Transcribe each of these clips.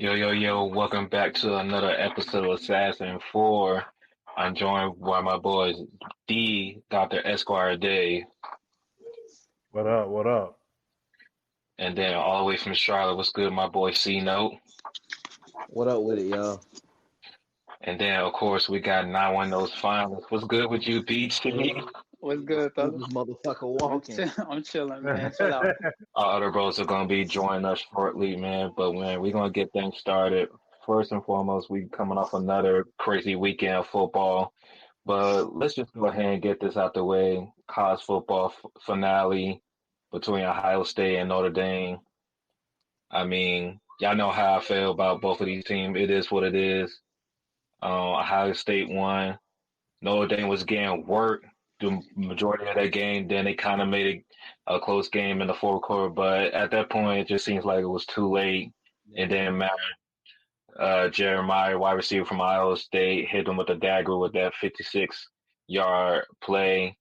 Yo, yo, yo, welcome back to another episode of Assassin 4. I'm joined by my boys, D, Dr. Esquire Day, What up? What up? and then all the way from Charlotte, what's good, my boy C Note. What up with it, y'all? And then, of course, we got 9-1 those finalists. What's good with you, BT? What's good, Keep fellas? this motherfucker walking. I'm chilling, man. Chill out. Our other bros are going to be joining us shortly, man. But, man, we're going to get things started. First and foremost, we coming off another crazy weekend of football. But let's just go ahead and get this out the way. College football finale between Ohio State and Notre Dame. I mean, y'all know how I feel about both of these teams. It is what it is. Ohio State won. Notre Dame was getting work the majority of that game. Then they kind of made it a close game in the fourth quarter. But at that point, it just seems like it was too late. It didn't matter. Jeremiah, wide receiver from Iowa State, hit him with a dagger with that 56-yard play.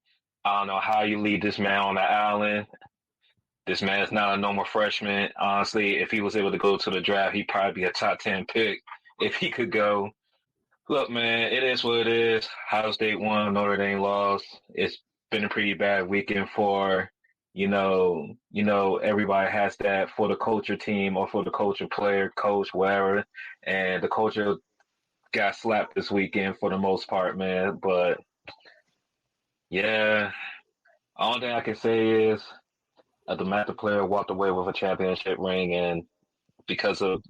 I don't know how you lead this man on the island. This man is not a normal freshman. Honestly, if he was able to go to the draft, he'd probably be a top 10 pick if he could go. Look, man, it is what it is. Ohio State won, Notre Dame lost. It's been a pretty bad weekend for, everybody has that for the culture team or for the culture player, coach, whatever. And the culture got slapped this weekend for the most part, man. But, yeah, all thing I can say is the master player walked away with a championship ring, and because of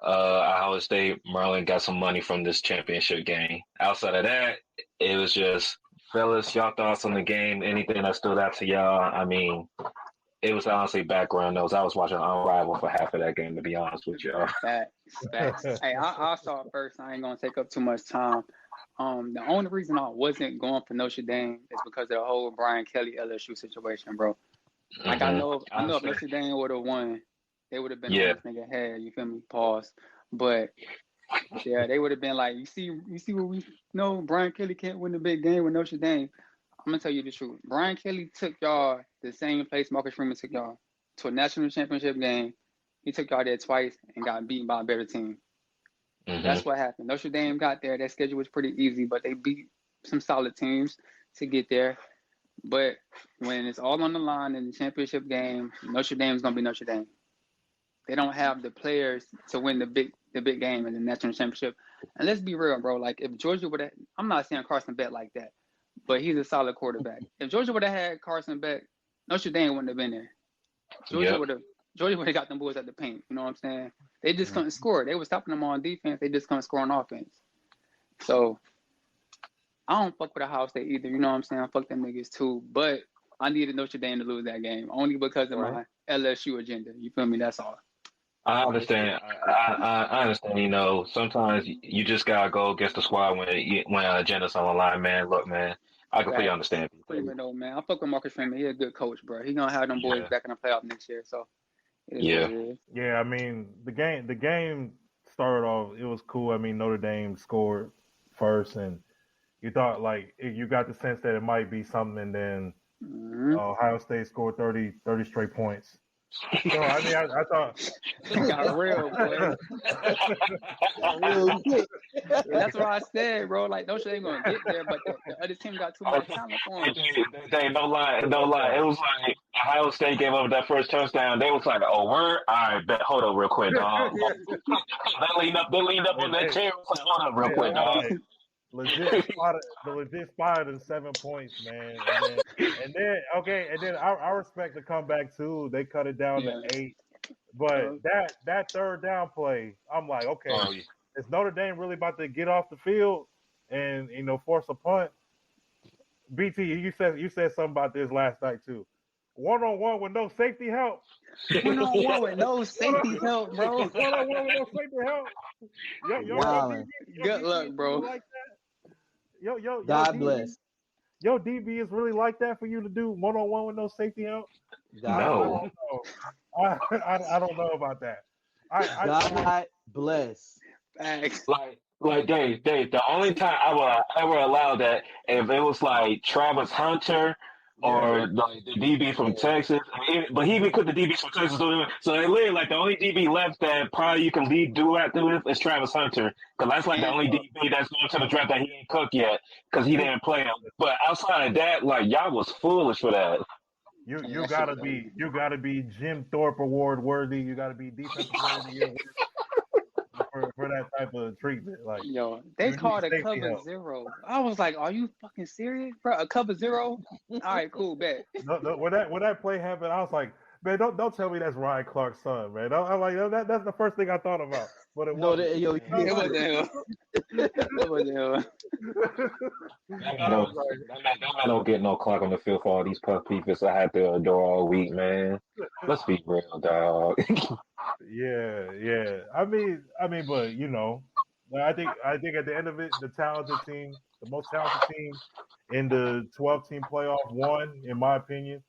Ohio State, Maryland got some money from this championship game. Outside of that, it was just, fellas, y'all thoughts on the game, anything that stood out to y'all? I mean, it was honestly background noise. I was watching Unrivaled for half of that game, to be honest with y'all. Facts. Hey, I saw it first. I ain't going to take up too much time. The only reason I wasn't going for Notre Dame is because of the whole Brian Kelly LSU situation, bro. Like, I know if Notre Dame would have won, they would have been on this nigga head, you feel me? Pause. But yeah, they would have been like, you see what we know, Brian Kelly can't win the big game with Notre Dame. I'm gonna tell you the truth. Brian Kelly took y'all the same place Marcus Freeman took y'all to a national championship game. He took y'all there twice and got beaten by a better team. Mm-hmm. That's what happened. Notre Dame got there. Their schedule was pretty easy, but they beat some solid teams to get there. But when it's all on the line in the championship game, Notre Dame's gonna be Notre Dame. They don't have the players to win the big game in the national championship. And let's be real, bro. Like, if Georgia would have, I'm not saying Carson Beck like that, but he's a solid quarterback. If Georgia would have had Carson Beck, Notre Dame wouldn't have been there. Georgia would have got them boys at the paint. You know what I'm saying? They just couldn't score. They were stopping them on defense. They just couldn't score on offense. So I don't fuck with Ohio State either. You know what I'm saying? I fuck them niggas too. But I needed Notre Dame to lose that game only because of my LSU agenda. You feel me? That's all. I understand. I understand. Sometimes you just gotta go against the squad when an agenda's on the line, man. Look, man, I completely understand. Freeman, though, man. I fuck with Marcus Freeman. He's a good coach, bro. He gonna have them boys back in the playoff next year. So, yeah. I mean, the game started off. It was cool. I mean, Notre Dame scored first, and you thought you got the sense that it might be something, and then Ohio State scored 30 straight points. So I mean, I thought it got real, boy. Real quick. That's what I said, bro. Like, Notre Dame gonna get there, but the other team got too much talent for them. No lie. It was like Ohio State gave up that first touchdown. They was like, "Oh, word! All right, hold up, real quick, dog." They leaned up on that chair. Like, hold up, real quick, dog. Legit spotted in 7 points, man. And then I respect the comeback too. They cut it down to 8. But that third down play, I'm like, okay, is Notre Dame really about to get off the field and force a punt? BT, you said something about this last night too. 1-on-1 with no safety help. 1-on-1 with no safety help, bro. 1-on-1 with no safety help. Wow. Good luck, bro. Like that? God bless. Yo, DB is really like that for you to do 1-on-1 with no safety help? No. I don't know about that. God bless. Like Dave, the only time I would ever allow that if it was like Travis Hunter or like the DB from Texas. But he even put the DBs from Texas on him. So it literally like the only DB left that probably you can lead do after with is Travis Hunter, because that's like the only DB that's going to the draft that he ain't cooked yet because he didn't play him. But outside of that, like y'all was foolish for that. You gotta be Jim Thorpe Award worthy. You gotta be defensive player of the year for that type of treatment. Like, yo, they called a cover zero. I was like, are you fucking serious, bro? A cover zero? All right, cool, bet. No, when that play happened, I was like, man, don't tell me that's Ryan Clark's son, man. I'm like, that's the first thing I thought about. But it wasn't. It wasn't him. It wasn't him. That man don't get no clock on the field for all these puff peepers I had to adore all week, man. Let's be real, dog. Yeah. I mean, but you know, I think at the end of it, the most talented team in the 12-team playoff won, in my opinion.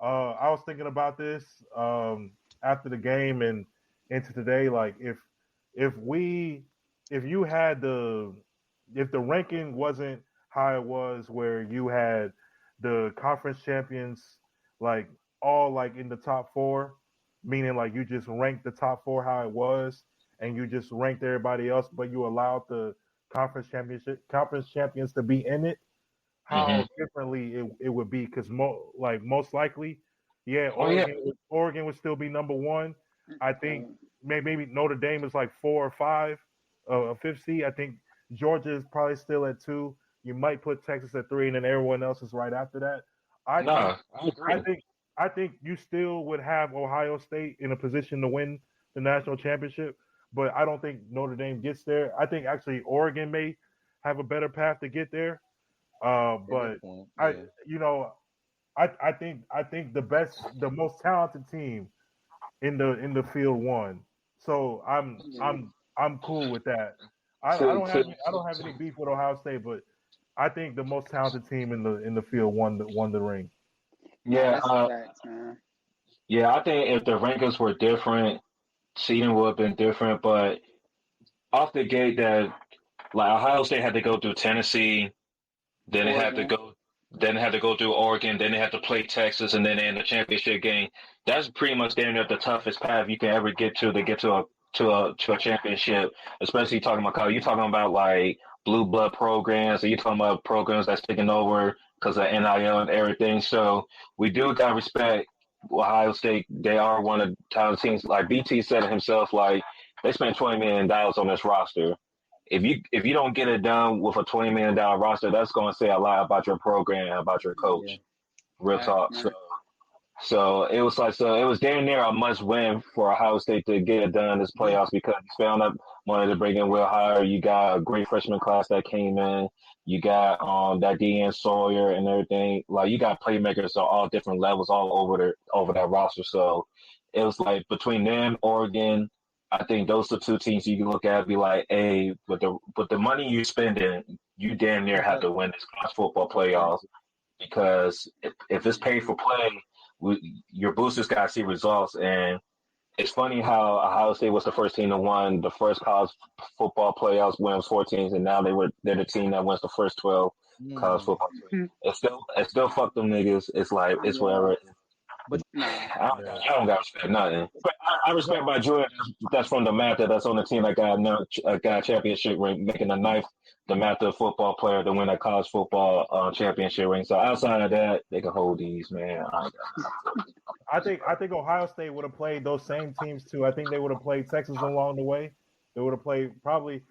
I was thinking about this after the game and into today. Like, if the ranking wasn't how it was, where you had the conference champions like all like in the top four, meaning like you just ranked the top four how it was, and you just ranked everybody else, but you allowed the conference champions to be in it, how differently it would be. Because most likely, Oregon would still be number one. I think maybe Notre Dame is like 4 or 5, a fifth seed. I think Georgia is probably still at 2. You might put Texas at 3, and then everyone else is right after that. I think you still would have Ohio State in a position to win the national championship, but I don't think Notre Dame gets there. I think actually Oregon may have a better path to get there. But I think the most talented team in the field won. So I'm cool with that. I don't have any beef with Ohio State, but I think the most talented team in the field won the ring. Yeah, I think if the rankings were different, seeding would have been different. But off the gate, that like Ohio State had to go through Tennessee, then they had to go through Oregon, then they had to play Texas, and then in the championship game. That's pretty much damn near the toughest path you can ever get to a championship. Especially talking about college, you're talking about like blue blood programs, or you're talking about programs that's taking over because of NIL and everything. So we do got to respect Ohio State. They are one of the talented teams. Like BT said it himself, like they spent $20 million on this roster. If you don't get it done with a $20 million roster, that's going to say a lot about your program, about your coach. Real talk. So it was damn near a must win for Ohio State to get it done this playoffs, because you found up wanted to bring in Will Hire. You got a great freshman class that came in. You got that Deanne Sawyer and everything. Like you got playmakers on all different levels all over that roster. So it was like between them, Oregon, I think those are two teams you can look at and be like, hey, with the money you spending, you damn near have to win this college football playoffs, because if it's paid for play, your boosters got to see results. And it's funny how Ohio State was the first team to win the first college football playoffs when it was 4 teams, and now they're the team that wins the first 12 college football teams. It's still fuck them niggas. It's like it's whatever. But I don't got respect nothing. But I respect my Jordan. That's from the Matha. That's on the team that got a championship ring, making the 9th the Matha football player to win a college football championship ring. So outside of that, they can hold these, man. I think Ohio State would have played those same teams too. I think they would have played Texas along the way. They would have played probably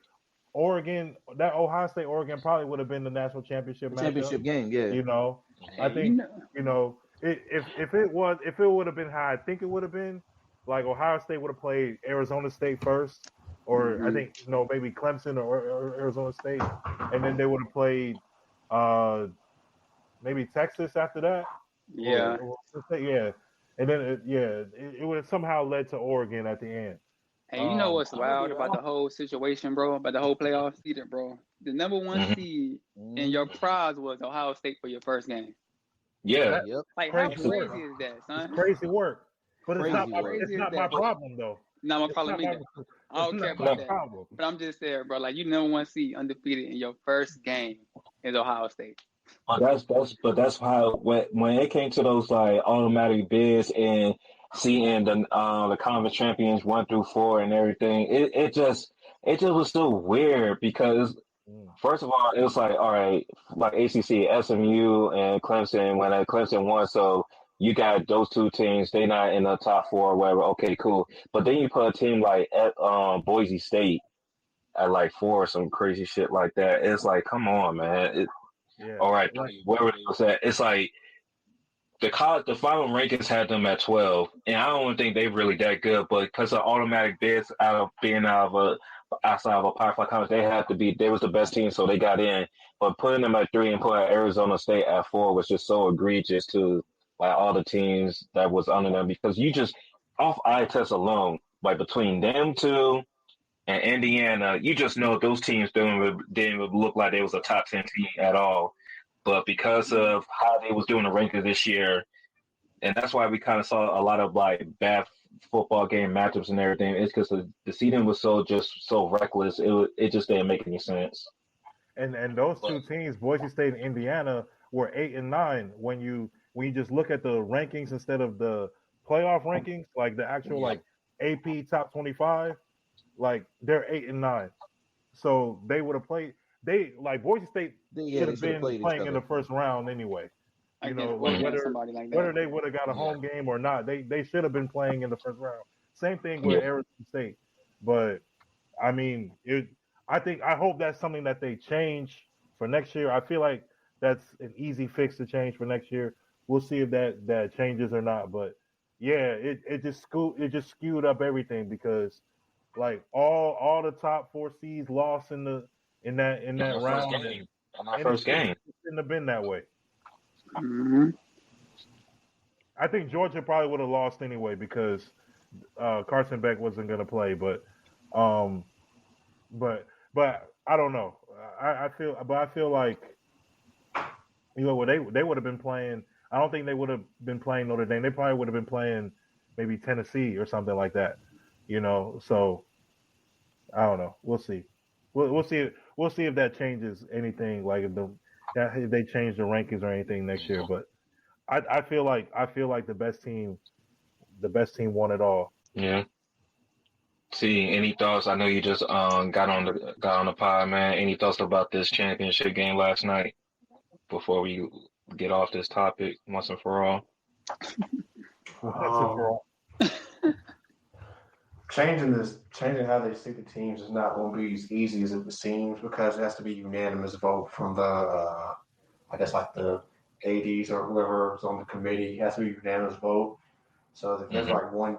Oregon. That Ohio State Oregon probably would have been the national championship game. Yeah, you know. I think you know. If it would have been how I think it would have been, like Ohio State would have played Arizona State first, or I think maybe Clemson or Arizona State, and then they would have played maybe Texas after that. Yeah, and then it would have somehow led to Oregon at the end. And you know what's wild about the whole situation, bro? About the whole playoff season, bro? The number 1 seed and your prize was Ohio State for your first game. Yeah. Like, how crazy is that, son? It's crazy work. But it's not my problem, though. Not my problem either. I don't care about that. But I'm just there, bro. Like, you number 1 seed undefeated in your first game is Ohio State. That's how when it came to those like automatic bids and seeing the conference champions 1 through 4 and everything, it just was so weird because Mm. first of all, it was like, all right, like ACC, SMU, and Clemson. When Clemson won, so you got those two teams. They not in the top 4 or whatever. Okay, cool. But then you put a team like at Boise State at like 4 or some crazy shit like that. It's like, come on, man. Yeah. All right, Like, wherever they was at. It's like the final rankings had them at 12, and I don't think they really that good. But because of automatic bids out of being outside of a Power Five conference, they had to be. They was the best team, so they got in. But putting them at 3 and putting Arizona State at 4 was just so egregious to like all the teams that was under them because you just off eye test alone, like between them two and Indiana, you just know those teams didn't look like they was a top 10 team at all. But because of how they was doing the rankings this year, and that's why we kind of saw a lot of like bad football game matchups and everything. It's because the seeding was so reckless. It just didn't make any sense. and those But two teams, Boise State and Indiana, were 8 and 9 when you just look at the rankings instead of the playoff rankings, like the actual yeah, like AP top 25, like they're 8 and 9. So they would have played. They like Boise State Yeah, should they have should have been played each playing in other. the first round anyway. You Against know, mhm, against somebody like that. whether they would have got a yeah, home game or not, they should have been playing in the first round. Same thing with yeah. Arizona State. But I mean, I hope that's something that they change for next year. I feel like that's an easy fix to change for next year. We'll see if that changes or not. But yeah, it just skewed up everything because like all the top 4 seeds lost in In that our first round, game, in our and it first game, shouldn't have been that way. Hmm. I think Georgia probably would have lost anyway because Carson Beck wasn't going to play. Um, but I don't know. I feel like they would have been playing. I don't think they would have been playing Notre Dame. They probably would have been playing maybe Tennessee or something like that. So I don't know. We'll see. We'll see. We'll see if that changes anything. Like if they change the rankings or anything next year. But I feel like the best team won it all. yeah. See, any thoughts? I know you just got on the pod, man. Any thoughts about this championship game last night before we get off this topic once and for all? Once and for all. Changing how they see the teams is not going to be as easy as it seems because it has to be unanimous vote from the, I guess like the ADs or whoever's on the committee. It has to be unanimous vote. So if there's Hmm. like one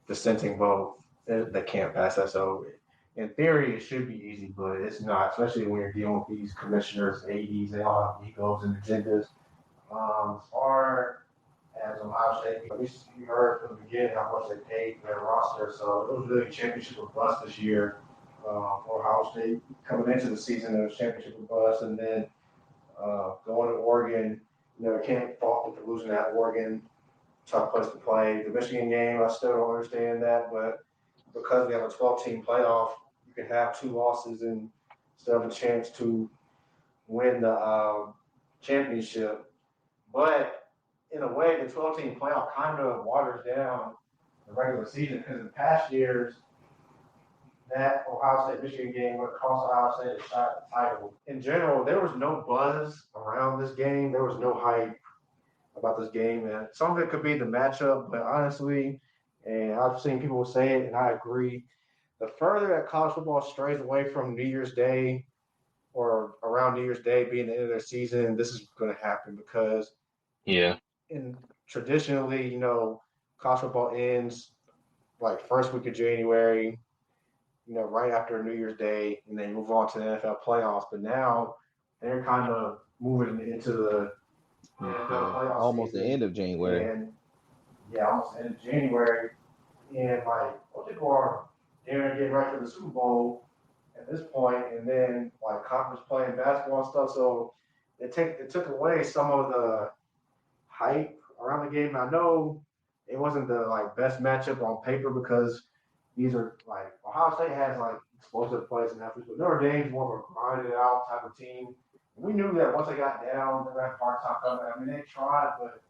dissenting vote, they can't pass that. So in theory, it should be easy, but it's not, especially when you're dealing with these commissioners, ADs. They all have egos and agendas. As far as Ohio State, at least you heard from the beginning how much they paid for their roster. So it was really a championship or bust this year for Ohio State. Coming into the season, it was championship or bust, and then going to Oregon, can't fault them for losing that Oregon. Tough place to play. The Michigan game, I still don't understand that, but because we have a 12-team playoff, you can have 2 losses and still have a chance to win the championship. But in a way, the 12-team playoff kind of waters down the regular season because in past years, that Ohio State Michigan game would cost Ohio State a shot at the title. In general, there was no buzz around this game. There was no hype about this game, and some of it could be the matchup, but honestly, and I've seen people say it, and I agree. The further that college football strays away from New Year's Day or around New Year's Day being the end of their season, this is going to happen because Yeah, traditionally, college football ends like first week of January, right after New Year's Day, and then move on to the NFL playoffs. But now they're kind of moving into the NFL playoff Almost the season, end of January. and yeah, almost the end of January, and like most people are getting ready for the Super Bowl at this point, and then like conference playing basketball and stuff. So it took away some of the hype around the game. I know it wasn't the like best matchup on paper because these are like Ohio State has like explosive plays and athletes, but Notre Dame's more of a grinded out type of team. We knew that once they got down, they got part-time cover. I mean, they tried, but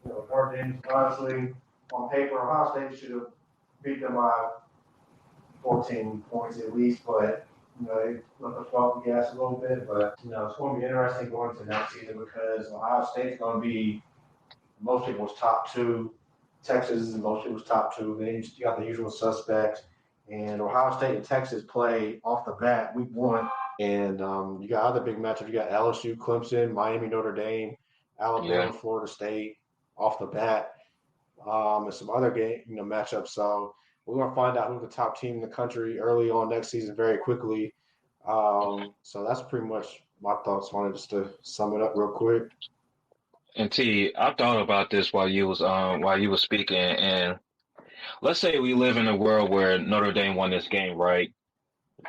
Notre Dame, honestly, on paper, Ohio State should have beat them by 14 points at least, but they let the foot gas a little bit. But it's going to be interesting going to next season because Ohio State's going to be most people's top two. Texas is most people's top two. Then you got the usual suspects, and Ohio State and Texas play off the bat week 1. And you got other big matchups. You got LSU, Clemson, Miami, Notre Dame, Alabama, Florida State off the bat, and some other game matchups. So we're gonna find out who's the top team in the country early on next season very quickly. So that's pretty much my thoughts on it. Just to sum it up real quick. And T, I thought about this while you was speaking, and let's say we live in a world where Notre Dame won this game, right?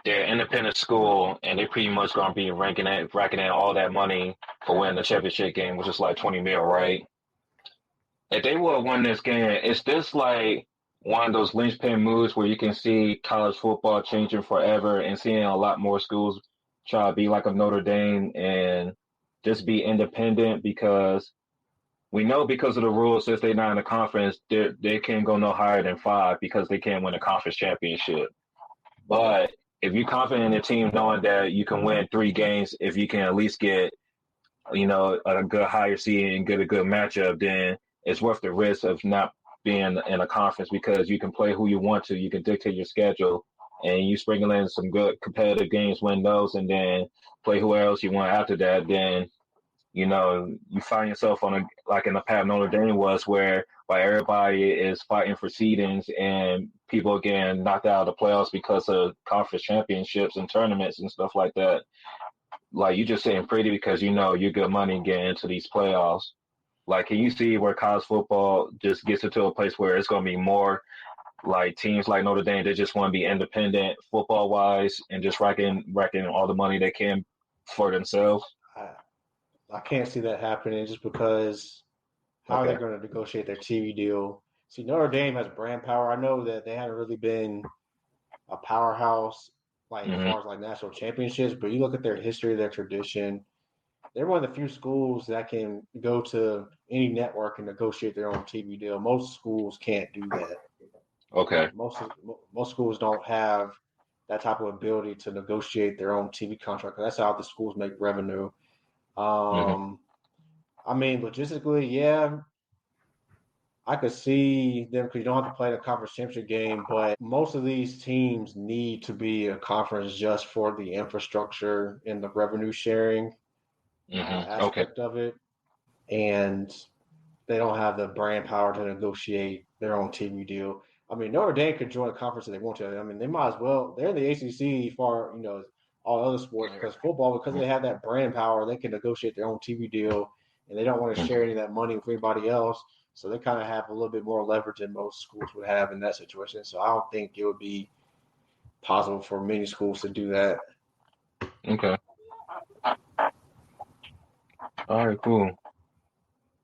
They're an independent school, and they're pretty much going to be racking in all that money for winning the championship game, which is like 20 mil, right? If they would have won this game, is this like one of those linchpin moves where you can see college football changing forever and seeing a lot more schools try to be like a Notre Dame and just be independent? Because we know because of the rules, since they're not in the conference, they can't go no higher than 5 because they can't win a conference championship. But if you're confident in the team knowing that you can win 3 games, if you can at least get, a good higher seed and get a good matchup, then it's worth the risk of not being in a conference because you can play who you want to. You can dictate your schedule and you sprinkle in some good competitive games, win those, and then play who else you want after that. Then, you find yourself in the path Notre Dame was where everybody is fighting for seedings and people getting knocked out of the playoffs because of conference championships and tournaments and stuff like that. Like you just saying pretty because you're good money getting into these playoffs. Like, can you see where college football just gets into a place where it's going to be more like teams like Notre Dame that just want to be independent football wise and just racking all the money they can for themselves? I can't see that happening just because how are they going to negotiate their TV deal? See, Notre Dame has brand power. I know that they haven't really been a powerhouse as far as national championships, but you look at their history, their tradition. They're one of the few schools that can go to any network and negotiate their own TV deal. Most schools can't do that. Okay. Most schools don't have that type of ability to negotiate their own TV contract. That's how the schools make revenue. I mean, logistically, yeah, I could see them because you don't have to play the conference championship game, but most of these teams need to be a conference just for the infrastructure and the revenue sharing aspect of it. And they don't have the brand power to negotiate their own TV deal. I mean, Notre Dame could join a conference if they want to. I mean, they might as well. They're in the ACC for, all other sports because football, because they have that brand power, they can negotiate their own TV deal and they don't want to share any of that money with anybody else. So they kind of have a little bit more leverage than most schools would have in that situation. So I don't think it would be possible for many schools to do that. Okay. All right, cool.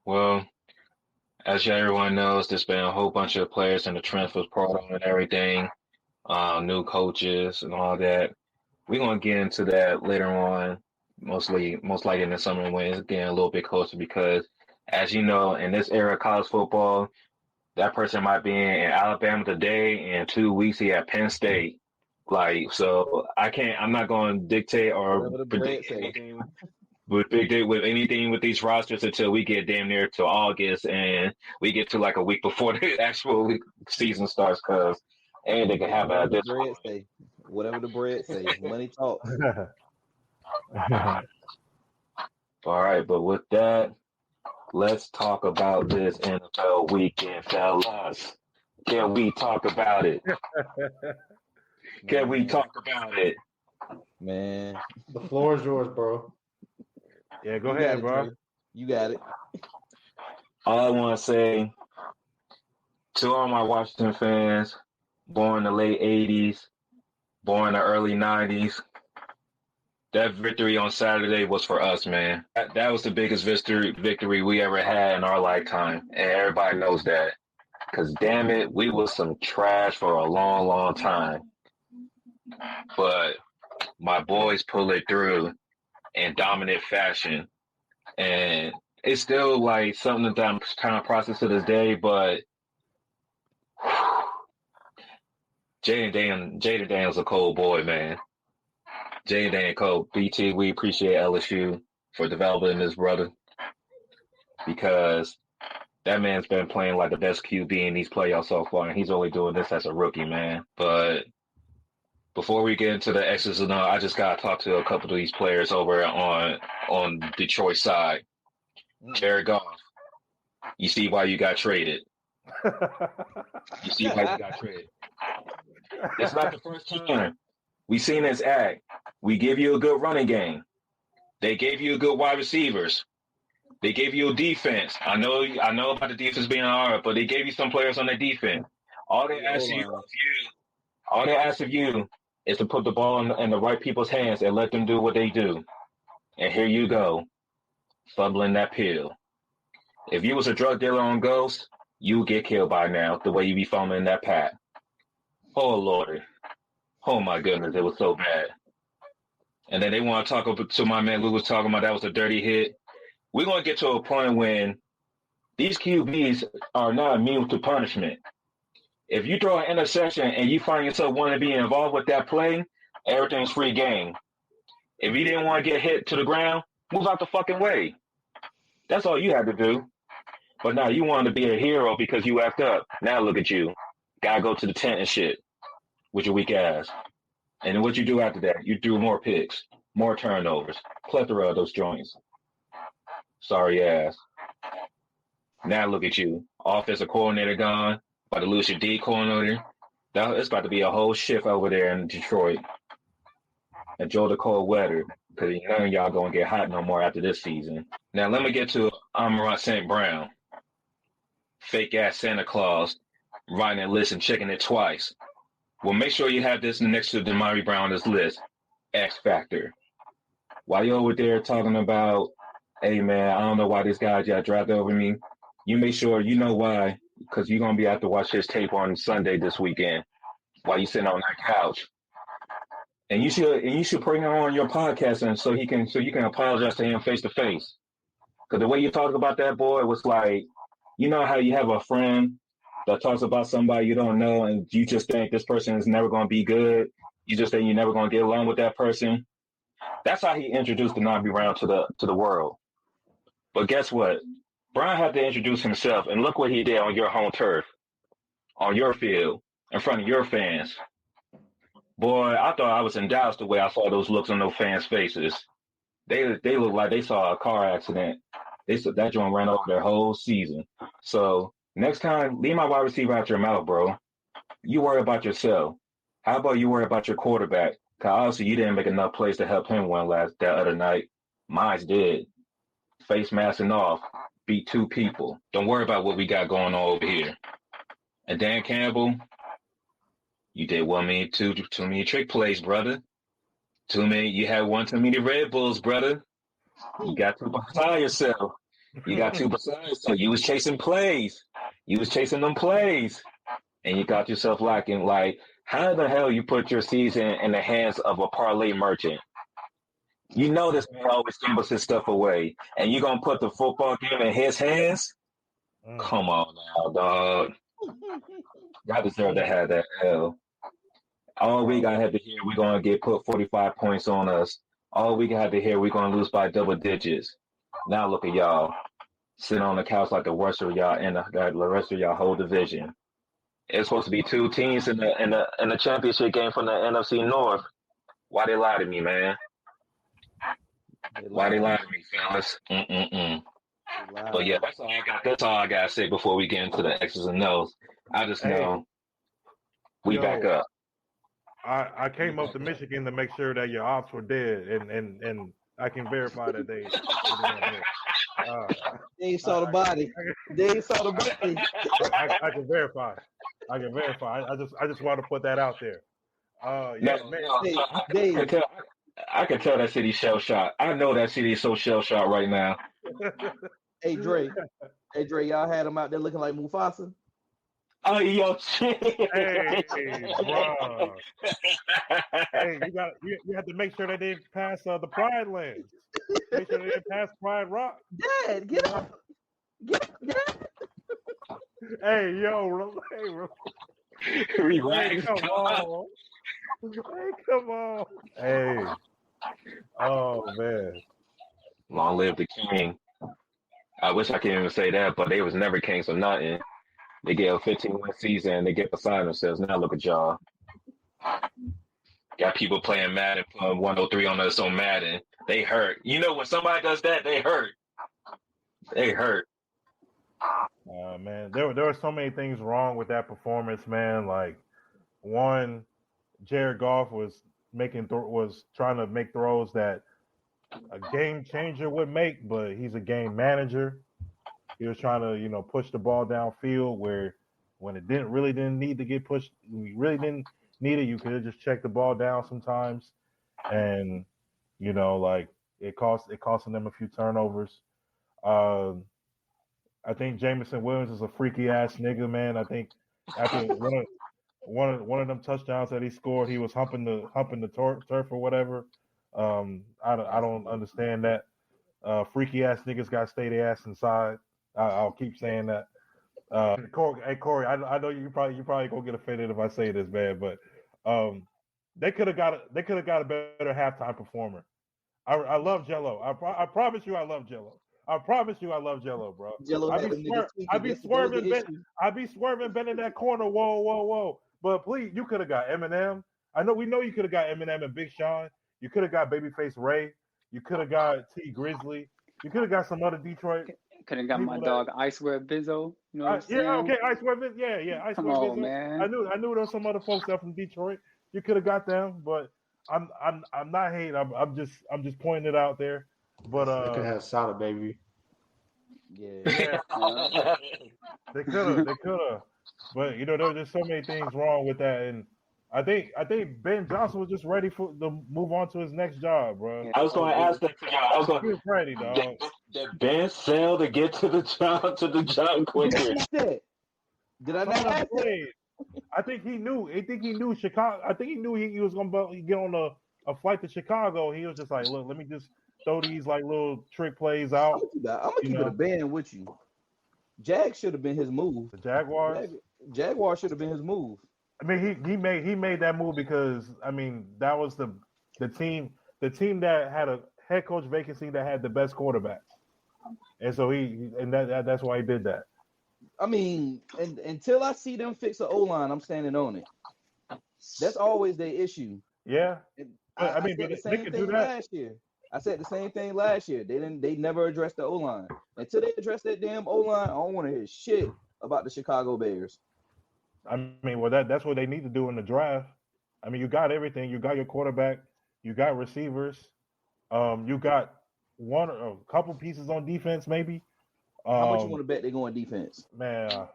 Well, as everyone knows, there's been a whole bunch of players in the transfer portal and everything, new coaches and all that. We're going to get into that later on, most likely in the summer when it's getting a little bit closer because, as you know, in this era of college football, that person might be in Alabama today, and 2 weeks he at Penn State. So I'm not going to dictate or predict anything with anything with these rosters until we get damn near to August and we get to like a week before the actual season starts because anything can happen at this point. Whatever the bread says, money talks. All right, but with that, let's talk about this NFL weekend, fellas. Can we talk about it? Can we talk about it? Man. The floor is yours, bro. Yeah, go ahead, bro. You got it. All I want to say to all my Washington fans, born in the late 80s, born in the early 90s, that victory on Saturday was for us, man. That was the biggest victory we ever had in our lifetime, and everybody knows that. Because, damn it, we was some trash for a long, long time. But my boys pulled it through. in dominant fashion. And it's still like something that I'm kind of process to this day, but Jaden Daniels a cold boy, man. Jaden Daniels cold. BT, we appreciate LSU for developing this brother because that man's been playing like the best QB in these playoffs so far, and he's only doing this as a rookie, man. But before we get into the X's and O's, I just gotta talk to a couple of these players over on Detroit side. Jared Goff, you see why you got traded. You see why you got traded. It's not the first time we've seen this act. We give you a good running game. They gave you good wide receivers. They gave you a defense. I know about the defense being hard, but they gave you some players on the defense. All they ask of you is to put the ball in the right people's hands and let them do what they do. And here you go, fumbling that pill. If you was a drug dealer on Ghost, you would get killed by now, the way you be fumbling that pack. Oh, Lordy. Oh, my goodness, it was so bad. And then they want to talk to my man Lou was talking about that was a dirty hit. We're going to get to a point when these QBs are not immune to punishment. If you throw an interception and you find yourself wanting to be involved with that play, everything's free game. If you didn't want to get hit to the ground, move out the fucking way. That's all you had to do. But now you wanted to be a hero because you effed up. Now look at you. Gotta go to the tent and shit with your weak ass. And then what you do after that, you do more picks, more turnovers, plethora of those joints. Sorry ass. Now look at you. Offensive coordinator gone. About to lose your D coordinator. It's about to be a whole shift over there in Detroit. Enjoy the cold weather because none of y'all going to get hot no more after this season. Now let me get to Amon St. Brown. Fake-ass Santa Claus writing a list and checking it twice. Well, make sure you have this next to Damari Brown on this list. X Factor. While you're over there talking about, hey, man, I don't know why this guy got drafted over me, you make sure you know why, because you're going to be able to watch his tape on Sunday this weekend while you're sitting on that couch. And you should bring him on your podcast and so you can apologize to him face to face. Because the way you talk about that boy was like, you know how you have a friend that talks about somebody you don't know and you just think this person is never going to be good. You just think you're never going to get along with that person. That's how he introduced the Nabi Brown to the world. But guess what? Brown had to introduce himself, and look what he did on your home turf, on your field, in front of your fans. Boy, I thought I was in Dallas the way I saw those looks on those fans' faces. They looked like they saw a car accident. That joint ran over their whole season. So next time, leave my wide receiver out your mouth, bro. You worry about yourself. How about you worry about your quarterback? Because obviously you didn't make enough plays to help him win that other night. Mine did. Face mask and off. Beat two people. Don't worry about what we got going on over here. And Dan Campbell, you did too many trick plays, brother. You had one too many Red Bulls, brother. You got too beside yourself. You was chasing plays. You was chasing them plays. And you got yourself lacking. Like, how the hell you put your season in the hands of a parlay merchant? You know this man always gambles his stuff away. And you going to put the football game in his hands? Come on now, dog. Y'all deserve to have that L. All week I had to hear we're going to get put 45 points on us. All week I had to hear we're going to lose by double digits. Now look at y'all. Sitting on the couch like the rest of y'all in the rest of y'all whole division. It's supposed to be two teams in the championship game from the NFC North. Why they lie to me, man? Why they lie to me, fellas? But yeah, that's all I got. That's all I gotta say before we get into the X's and O's. I just know we back up. I came up to Michigan to make sure that your ops were dead, and I can verify that they saw the body. They saw the body. I can verify. I just want to put that out there. I can tell that city's shell shocked. I know that city is so shell shocked right now. Hey Dre, y'all had him out there looking like Mufasa. Oh, yo, shit. Hey, bro. Hey, you have to make sure they didn't pass the Pride lands. Make sure they didn't pass Pride Rock. Dad, get up. Get up. Hey, yo, Relax. hey, come on. Hey, come on. Hey. Oh man. Long live the king. I wish I could even say that, but they was never kings or nothing. They get a 15-win season and they get beside themselves. Now look at y'all. Got people playing Madden, putting 103 on us on Madden. They hurt. You know when somebody does that, they hurt. They hurt. Man, there were so many things wrong with that performance, man. Like one, Jared Goff was trying to make throws that a game changer would make, but he's a game manager. He was trying to, push the ball downfield where when it didn't need to get pushed, we really didn't need it. You could have just checked the ball down sometimes, and like it costing them a few turnovers. I think Jameson Williams is a freaky ass nigga, man. I think after one of them touchdowns that he scored, he was humping the turf or whatever. I don't understand that. Freaky ass niggas got to stay their ass inside. I'll keep saying that. Corey, I know you probably gonna get offended if I say this, man, but they could have got a better halftime performer. I love Jello. I promise you, I love Jello. I promise you, I love Jello, bro. Jello I be swerving Ben in that corner. Whoa. But please, you could have got Eminem. We know you could have got Eminem and Big Sean. You could have got Babyface Ray. You could have got T Grizzly. You could have got some other Detroit. Could have got my dog Icewear Bizzo. You know what I'm saying? Yeah, okay, Icewear Bizzo. Yeah, Icewear Come on, Bizzo. man. I knew there was some other folks out from Detroit. You could have got them, but I'm not hating. I'm just pointing it out there. But they could have Sada, baby. Yeah. They could have. But there's so many things wrong with that, and I think Ben Johnson was just ready to move on to his next job, bro. I was going to ask that to y'all. He was ready, dog. Did Ben sell to get to the job quicker? Did I not ask that? I think he knew. Chicago. I think he knew he was going to get on a flight to Chicago. He was just like, look, let me just throw these like little trick plays out. I'm gonna keep it a band with you. Jag should have been his move. The Jaguars. Jaguar should have been his move. I mean, he made that move because that was the team that had a head coach vacancy that had the best quarterbacks, and so that's why he did that. I mean, and until I see them fix the O-line, I'm standing on it. That's always their issue. Yeah, I said the same thing last year. I said the same thing last year. They never addressed the O-line. Until they address that damn O-line, I don't want to hear shit about the Chicago Bears. I mean, well, that's what they need to do in the draft. I mean, you got everything. You got your quarterback. You got receivers. You got a couple pieces on defense, maybe. How much you want to bet they go on defense? Man,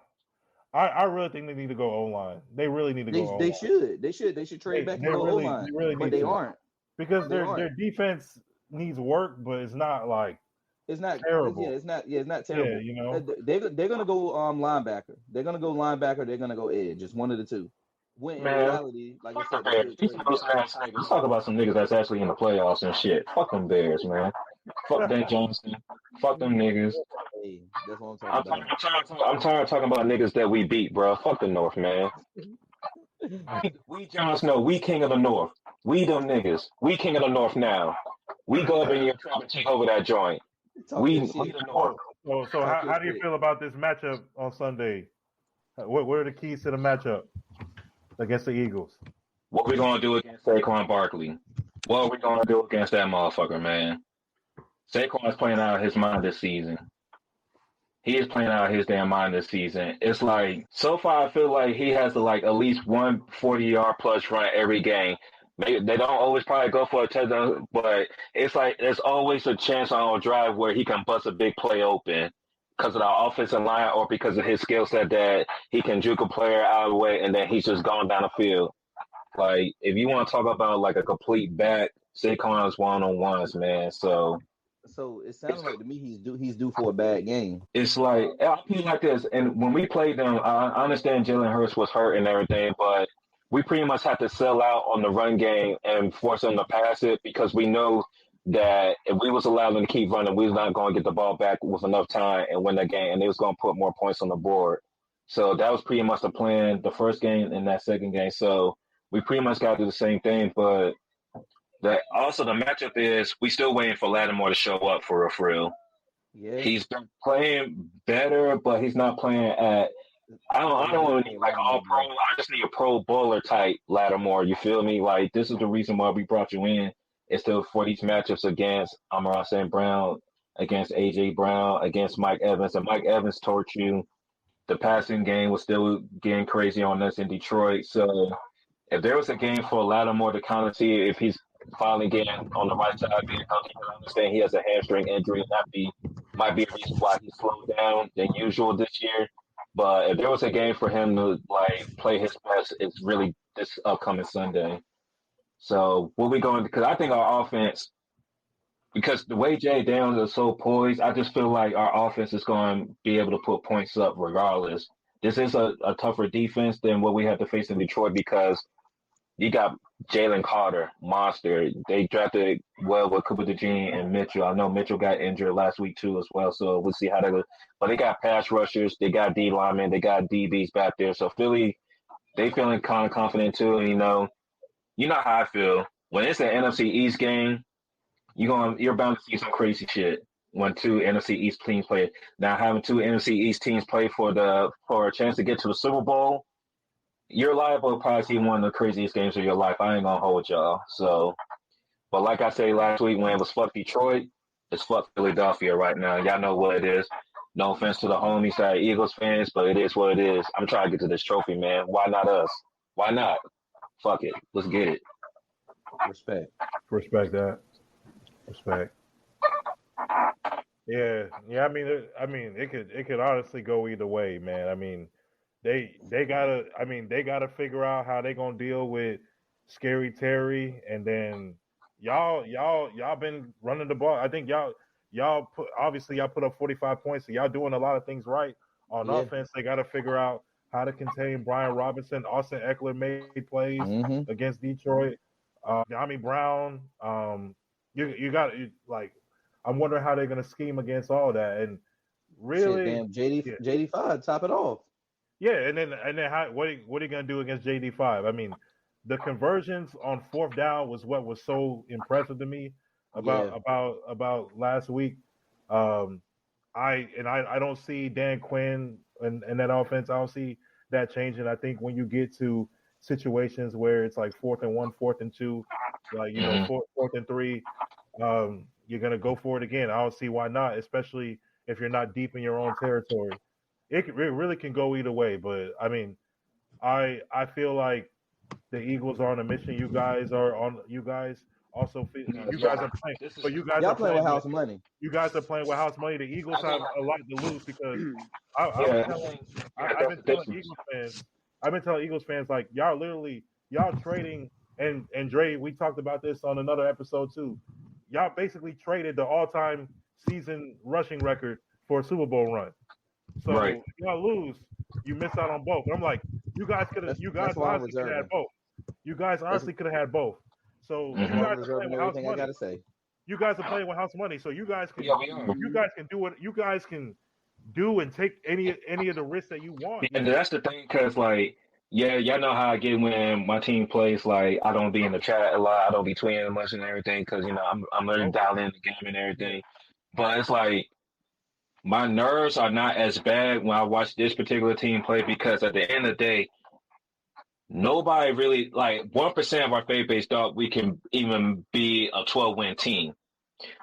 I really think they need to go O-line. They really need to go O-line. They should trade back and go O-line. But they aren't. Because their defense needs work, but it's not like terrible. It's not terrible. Yeah, they're gonna go linebacker. They're gonna go linebacker. They're gonna go edge. Just one of the two. When in reality, like you said, let's talk about some niggas that's actually in the playoffs and shit. Fuck them Bears, man. Fuck Dan Johnson. Fuck them niggas. Hey, that's what I'm talking about. I'm tired of talking about niggas that we beat, bro. Fuck the North, man. We Jon Snow. We king of the North. We them niggas. We king of the North now. We go up in your club and take over that joint. We the North. So how do you feel about this matchup on Sunday? What are the keys to the matchup against the Eagles? What we gonna do against Saquon Barkley? What are we gonna do against that motherfucker, man? Saquon's playing out of his mind this season. He is playing out of his damn mind this season. It's like, so far I feel like he has to at least 140-yard plus run every game. They don't always probably go for a touchdown, but it's like there's always a chance on a drive where he can bust a big play open because of the offensive line or because of his skill set that he can juke a player out of the way and then he's just going down the field. Like, if you want to talk about a complete back, Saquon's one-on-ones, man. So So it sounded like to me he's due for a bad game. It's like I feel like this, and when we played them, I understand Jalen Hurts was hurt and everything, but we pretty much had to sell out on the run game and force them to pass it because we know that if we was allowed them to keep running, we was not going to get the ball back with enough time and win that game, and they was going to put more points on the board. So that was pretty much the plan, the first game and that second game. So we pretty much got to do the same thing, but also the matchup is we still waiting for Lattimore to show up for real. Yeah. He's been playing better, but he's not playing at. I don't want to need like all pro. I just need a pro bowler type Lattimore. You feel me? Like this is the reason why we brought you in. It's still for these matchups against Amon-Ra St. Brown, against AJ Brown, against Mike Evans, and Mike Evans torched you. The passing game was still getting crazy on us in Detroit. So if there was a game for Lattimore to kind of see if he's finally getting on the right side of being healthy, I understand he has a hamstring injury, and that might be a reason why he slowed down than usual this year. But if there was a game for him to like play his best, it's really this upcoming Sunday. So what we going? Because I think our offense, because the way Jay Daniels is so poised, I just feel like our offense is going to be able to put points up regardless. This is a tougher defense than what we have to face in Detroit because you got Jalen Carter, monster. They drafted well with Cooper DeJean and Mitchell. I know Mitchell got injured last week too as well, so we'll see how that goes. But they got pass rushers, they got D linemen, they got DBs back there. So Philly, they feeling kind of confident too. And, you know how I feel when it's an NFC East game. You're bound to see some crazy shit when two NFC East teams play. Now having two NFC East teams play for a chance to get to the Super Bowl, you're liable to probably see one of the craziest games of your life. I ain't gonna hold y'all. So, but like I said last week when it was fuck Detroit, it's fuck Philadelphia right now. Y'all know what it is. No offense to the homies that are Eagles fans, but it is what it is. I'm trying to get to this trophy, man. Why not us? Why not? Fuck it. Let's get it. Respect that. Respect. Yeah. I mean, it could honestly go either way, man. I mean, they gotta figure out how they gonna deal with Scary Terry, and then y'all been running the ball. I think y'all put up 45 points, so y'all doing a lot of things right on offense. They gotta figure out how to contain Brian Robinson. Austin Eckler made plays against Detroit. Brown. You got like. I'm wondering how they're gonna scheme against all that, and really, damn JD5 top it off. Yeah, and then what are you gonna do against JD5? I mean, the conversions on fourth down was what was so impressive to me about last week. I don't see Dan Quinn and that offense. I don't see that changing. I think when you get to situations where it's like 4th and 1, 4th and 2, like 4th and 3, you're gonna go for it again. I don't see why not, especially if you're not deep in your own territory. It really can go either way, but I mean, I feel like the Eagles are on a mission. You guys are on. You guys also feel. You guys are playing. So you guys are playing with house money. You guys are playing with house money. The Eagles have a lot to lose because I've been telling Eagles fans like y'all trading and Dre. We talked about this on another episode too. Y'all basically traded the all-time season rushing record for a Super Bowl run. So if y'all lose, you miss out on both. And I'm like, you guys honestly could have had both. You guys honestly could have had both. So you guys are playing with house money. I gotta say. You guys are playing with house money, so you guys can do what you guys can do and take any of the risks that you want. And that's the thing, because like, y'all know how I get when my team plays. Like, I don't be in the chat a lot. I don't be tweeting much and everything because I'm learning to dial in the game and everything. But it's like, my nerves are not as bad when I watch this particular team play because at the end of the day, nobody really, like 1% of our fan base thought we can even be a 12-win team.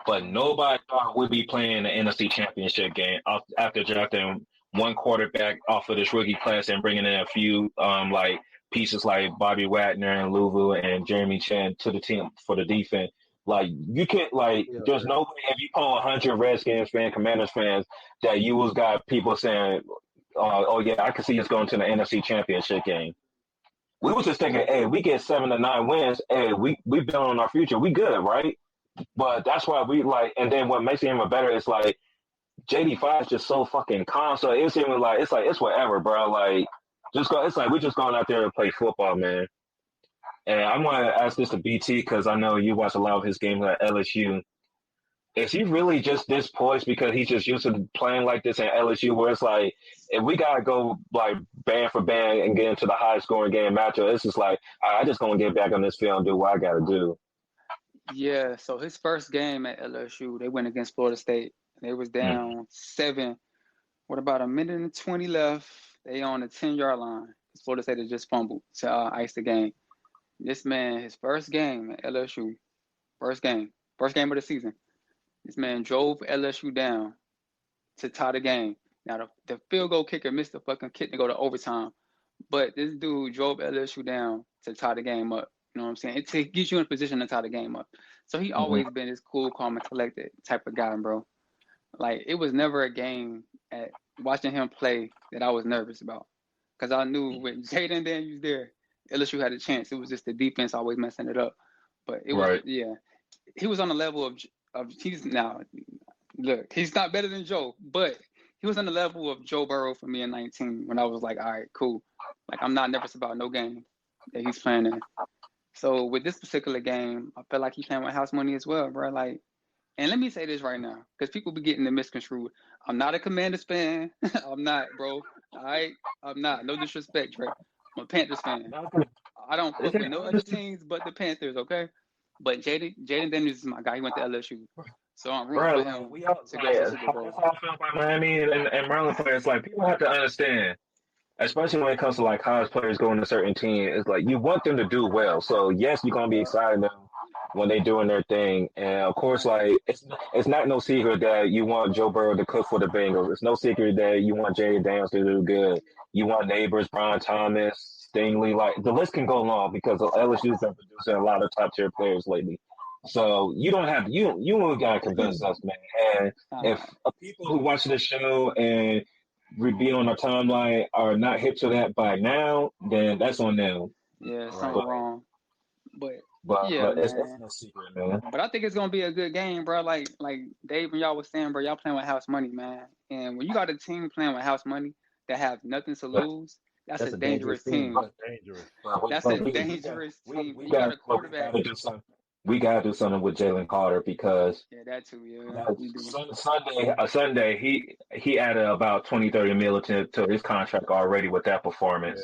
But nobody thought we'd be playing the NFC Championship game after drafting one quarterback off of this rookie class and bringing in a few like pieces like Bobby Wagner and Louvu and Jeremy Chin to the team for the defense. Like, you can't, like, there's no way if you call 100 Redskins fans, Commanders fans, that you was got people saying, oh, yeah, I can see us going to the NFC Championship game. We was just thinking, hey, we get 7 to 9 wins, hey, we build on our future. We good, right? But that's why we like. And then what makes it even better is like JD5 is just so fucking calm. So it's even like it's whatever, bro. Like just go. It's like we're just going out there to play football, man. And I want to ask this to BT because I know you watch a lot of his games at LSU. Is he really just this poised because he's just used to playing like this at LSU, where it's like if we gotta go like band for band and get into the high scoring game matchup, it's just like I just gonna get back on this field and do what I gotta do. Yeah, so his first game at LSU, they went against Florida State. They was down 7. What about a minute and 20 left? They on the 10-yard line. Florida State had just fumbled to ice the game. This man, his first game at LSU, first game of the season. This man drove LSU down to tie the game. Now, the field goal kicker missed the fucking kick to go to overtime. But this dude drove LSU down to tie the game up. You know what I'm saying? It gets you in a position to tie the game up. So he always been this cool, calm, and collected type of guy, bro. Like, it was never a game at watching him play that I was nervous about. Because I knew when Jaden Daniels there, LSU had a chance. It was just the defense always messing it up. But it was, he was on the level of he's now, look, he's not better than Joe, but he was on the level of Joe Burrow for me in 19 when I was like, all right, cool. Like, I'm not nervous about no game that he's playing in. So with this particular game, I feel like he's playing with house money as well, bro. Like, and let me say this right now, because people be getting the misconstrued. I'm not a Commanders fan. I'm not, bro. All right? I'm not. No disrespect, Trey. I'm a Panthers fan. I don't fuck with no other teams but the Panthers, okay? But Jaden Daniels is my guy. He went to LSU. So I'm rooting for him. That's how I feel about Miami and Maryland players. Like, people have to understand, especially when it comes to like college players going to certain team, it's like you want them to do well. So yes, you're gonna be excited when they doing their thing. And of course, like it's not no secret that you want Joe Burrow to cook for the Bengals. It's no secret that you want Jaden Daniels to do good. You want Neighbors, Brian Thomas, Stingley. Like the list can go long because LSU's been producing a lot of top tier players lately. So you don't have you only gotta convince us, man. And if people who watch this show and be on our timeline are not hip to that by now, then that's on them. Yeah, something wrong. But yeah, it's no secret, man. But I think it's gonna be a good game, bro. Like Dave and y'all was saying, bro, y'all playing with house money, man. And when you got a team playing with house money that have nothing to lose, that's a dangerous team. That's a dangerous team. We got a quarterback. We gotta do something with Jalen Carter because that too, Sunday he added about 20-30 million to his contract already with that performance.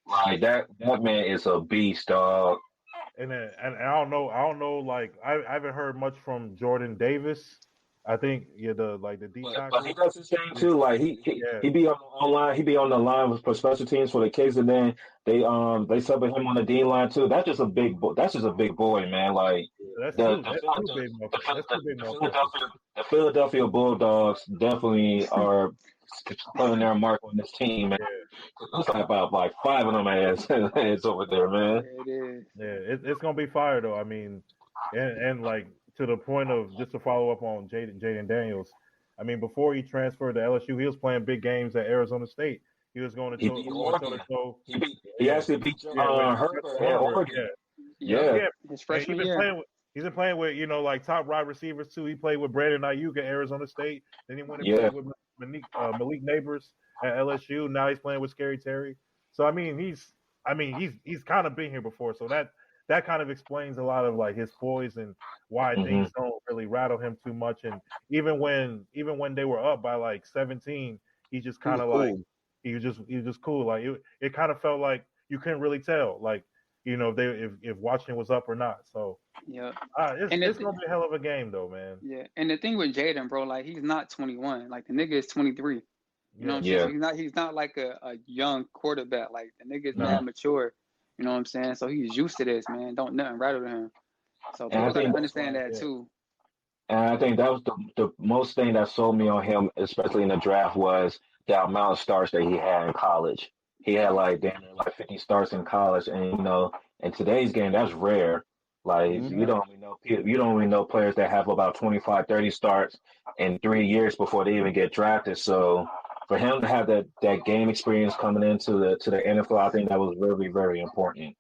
Like that man is a beast, dog. And I don't know. Like I haven't heard much from Jordan Davis. I think the D tackle. But he does his thing too. Like he be on the line. He be on the line for special teams for the kids, and then they sub him on the D line too. That's just a big boy, man. Like the Philadelphia Bulldogs definitely are putting their mark on this team, man. It's like about like 5 of them ass over there, man. It is. Yeah, it's gonna be fire though. I mean, and like to the point of just to follow up on Jaden Daniels. I mean, before he transferred to LSU, he was playing big games at Arizona State. He was going to toe. He actually beat Herbert at Oregon. Yeah. His freshman year. He's been playing with like top wide receivers too. He played with Brandon Ayuk at Arizona State. Then he went and played with Malik Neighbors at LSU. Now he's playing with Scary Terry. So he's kind of been here before. So that kind of explains a lot of like his poise and why things don't really rattle him too much. And even when they were up by like 17, he just kind of like he was just cool. Like it kind of felt like you couldn't really tell like if Washington was up or not. So it's gonna be a hell of a game though, man. Yeah, and the thing with Jaden, bro, like he's not 21. Like the nigga is 23. You know what I'm saying? He's not like a young quarterback. Like the nigga is not mature. You know what I'm saying? So he's used to this, man. Don't nothing rattle him. So people gotta understand that too. And I think that was the most thing that sold me on him, especially in the draft, was the amount of starts that he had in college. He had like 50 starts in college, and in today's game that's rare. Like you don't really know players that have about 25, 30 starts in 3 years before they even get drafted. So for him to have that game experience coming into the NFL, I think that was very, very important.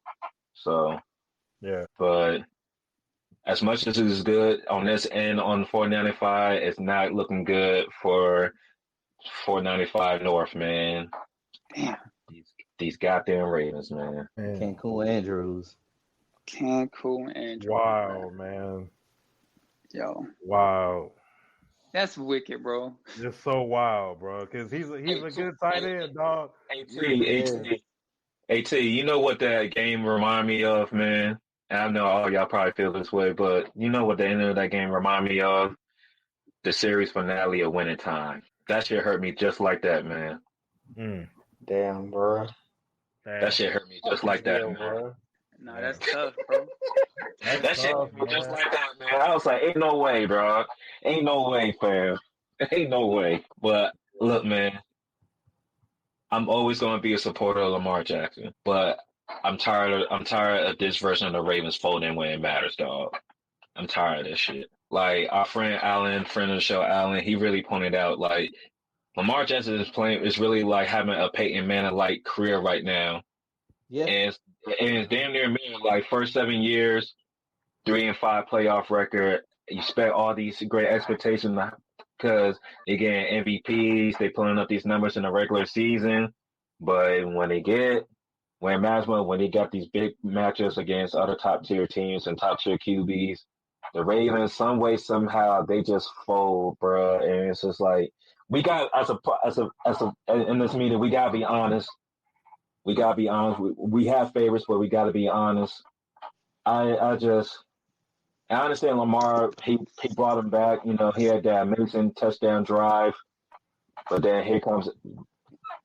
So yeah, but as much as it is good on this end on 495, it's not looking good for 495 North, man. Damn. These goddamn Ravens, man. Cancun Andrews. Wow, man. Yo. Wow. That's wicked, bro. Just so wild, bro. Because he's a good tight end, dog. AT, you know what that game remind me of, man? And I know all y'all probably feel this way, but you know what the end of that game remind me of? The series finale of Winning Time. That shit hurt me just like that, man. Damn, bro. That shit hurt me just like that, man. Bro. Nah, that's tough, bro. That shit hurt me just like that, man. I was like, ain't no way, bro. Ain't no way, fam. Ain't no way. But look, man, I'm always going to be a supporter of Lamar Jackson, but I'm tired of this version of the Ravens folding when it matters, dog. I'm tired of this shit. Like our friend Allen, friend of the show, Allen, he really pointed out, like, Lamar Jackson is really like having a Peyton Manning-like career right now. Yeah. And it's damn near me, like first 7 years, 3-5 playoff record. You expect all these great expectations because they getting MVPs, they pulling up these numbers in the regular season. But when it matters, when they got these big matchups against other top tier teams and top tier QBs, the Ravens, some way, somehow, they just fold, bro. And it's just like, we got in this meeting, we gotta be honest. We gotta be honest. We have favorites, but we gotta be honest. I understand Lamar. He brought him back. You know, he had that amazing touchdown drive, but then here comes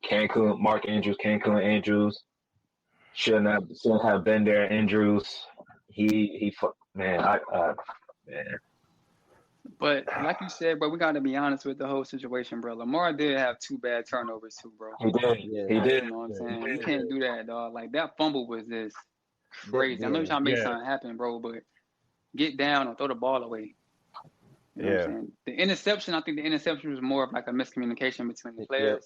Cancun Andrews. Shouldn't have been there. Andrews. Man. But like you said, bro, we got to be honest with the whole situation, bro. Lamar did have 2 bad turnovers too, bro. He did. He did. You know what I'm saying? You can't do that, dog. Like, that fumble was just crazy. I know you're trying to make something happen, bro, but get down or throw the ball away. You know what I'm saying? The interception, I think the interception was more of like a miscommunication between the players.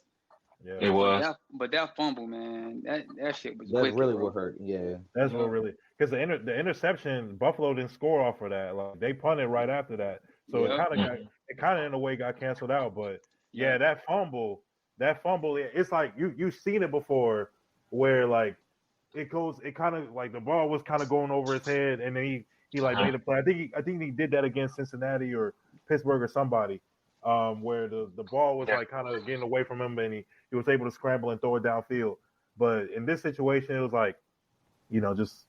Yeah. It was. But that fumble, man, that shit was That's wicked, really bro. what hurt. Yeah. That's what really, because the interception, Buffalo didn't score off of that. Like, they punted right after that. So it kind of in a way got canceled out. But yeah, that fumble, it's like you've seen it before, where like it kind of like the ball was kind of going over his head, and then he like made a play. I think he did that against Cincinnati or Pittsburgh or somebody, where the ball was like kind of getting away from him, and he was able to scramble and throw it downfield. But in this situation, it was like, you know, just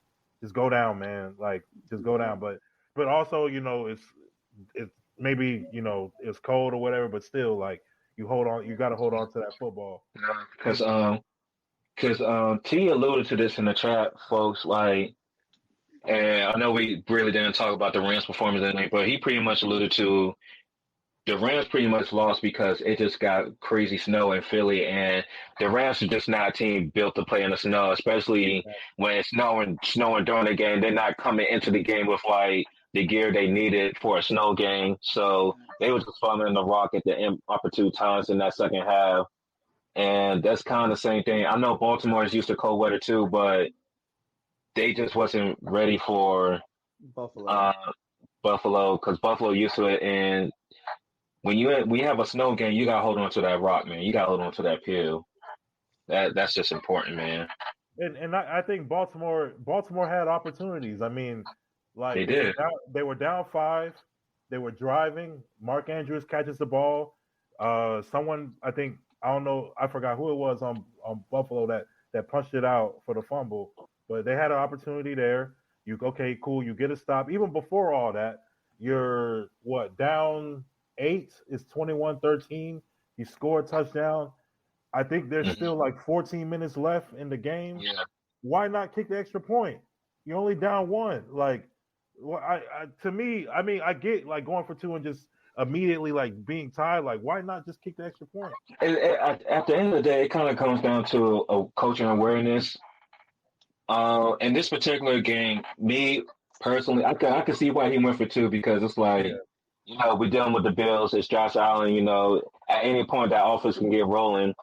go down, man. Like, just go down. But also, you know, it's maybe, you know, it's cold or whatever, but still, like, you got to hold on to that football. Because T alluded to this in the chat, folks. Like, and I know we really didn't talk about the Rams' performance tonight, but he pretty much alluded to the Rams pretty much lost because it just got crazy snow in Philly, and the Rams are just not a team built to play in the snow, especially when it's snowing during the game. They're not coming into the game with like the gear they needed for a snow game, so they were just following the rock at the opportune times in that second half, and that's kind of the same thing. I know Baltimore is used to cold weather too, but they just wasn't ready for Buffalo because Buffalo used to it, and when we have a snow game, you gotta hold on to that rock, man. You gotta hold on to that pill. That's just important, man. And I think Baltimore had opportunities. I mean, like they did. They were down 5. They were driving. Mark Andrews catches the ball. Someone, I don't know, I forgot who it was on Buffalo that punched it out for the fumble. But they had an opportunity there. Okay, cool. You get a stop. Even before all that, you're down 8, it's 21-13. You score a touchdown. I think there's still like 14 minutes left in the game. Yeah. Why not kick the extra point? You're only down 1. Like, to me, I mean, I get like going for 2 and just immediately like being tied. Like, why not just kick the extra point? At the end of the day, it kind of comes down to a coaching awareness. In this particular game, me personally, I can see why he went for 2 because it's like. Yeah. You know, we're dealing with the Bills. It's Josh Allen. You know, at any point that offense can get rolling.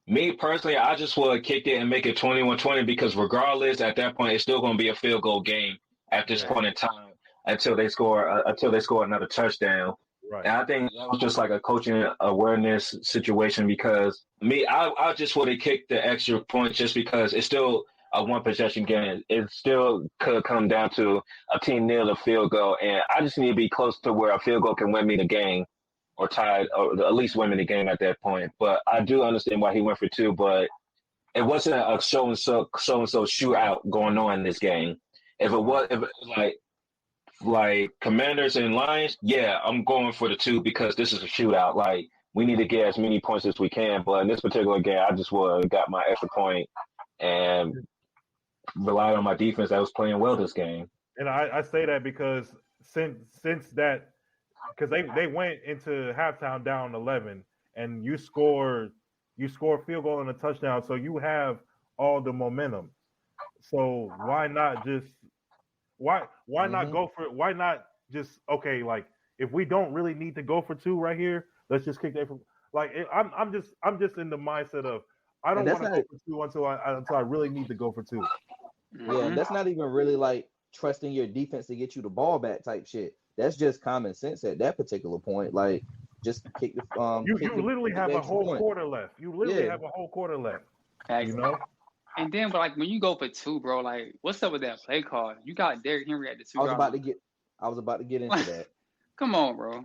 Me personally, I just would kick it and make it 21-20 because regardless, at that point, it's still going to be a field goal game at this point in time. until they score another touchdown. Right. And I think that was just like a coaching awareness situation because I just would have kicked the extra point just because it's still a one possession game. It still could come down to a team nail a field goal, and I just need to be close to where a field goal can win me the game or tie or at least win me the game at that point. But I do understand why he went for 2, but it wasn't a so and so shootout going on in this game. If it was like Commanders and Lions, yeah, I'm going for the 2 because this is a shootout. Like, we need to get as many points as we can. But in this particular game, I just would have got my extra point and relied on my defense that was playing well this game. And I say that because since that, because they went into halftime down 11, and you score a field goal and a touchdown, so you have all the momentum. So why not just not go for it? Why not just okay? Like, if we don't really need to go for 2 right here, let's just kick that. I'm just in the mindset of I don't want to go for 2 until I really need to go for 2. Yeah, and that's not even really like trusting your defense to get you the ball back type shit. That's just common sense at that particular point. Like, just kick the You literally have a whole quarter left. You literally have a whole quarter left. You know. And then, but like when you go for 2, bro, like what's up with that play call? You got Derrick Henry at the 2. I was about to get into that. Come on, bro.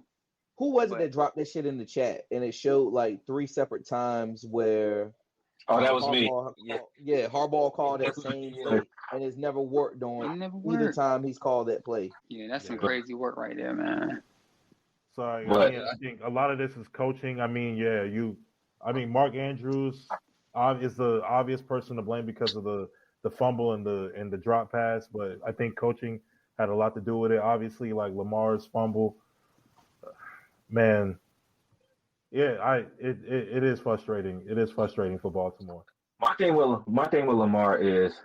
Who was it that dropped that shit in the chat and it showed like 3 separate times where? Oh, that was Harbaugh, me. Yeah, Harbaugh called that same play, and it's never worked on either time he's called that play. Yeah, that's some crazy work right there, man. So I think a lot of this is coaching. I mean, Mark Andrews is the obvious person to blame because of the fumble and the drop pass, but I think coaching had a lot to do with it. Obviously, like Lamar's fumble, man. Yeah, it is frustrating. It is frustrating for Baltimore. My thing with Lamar is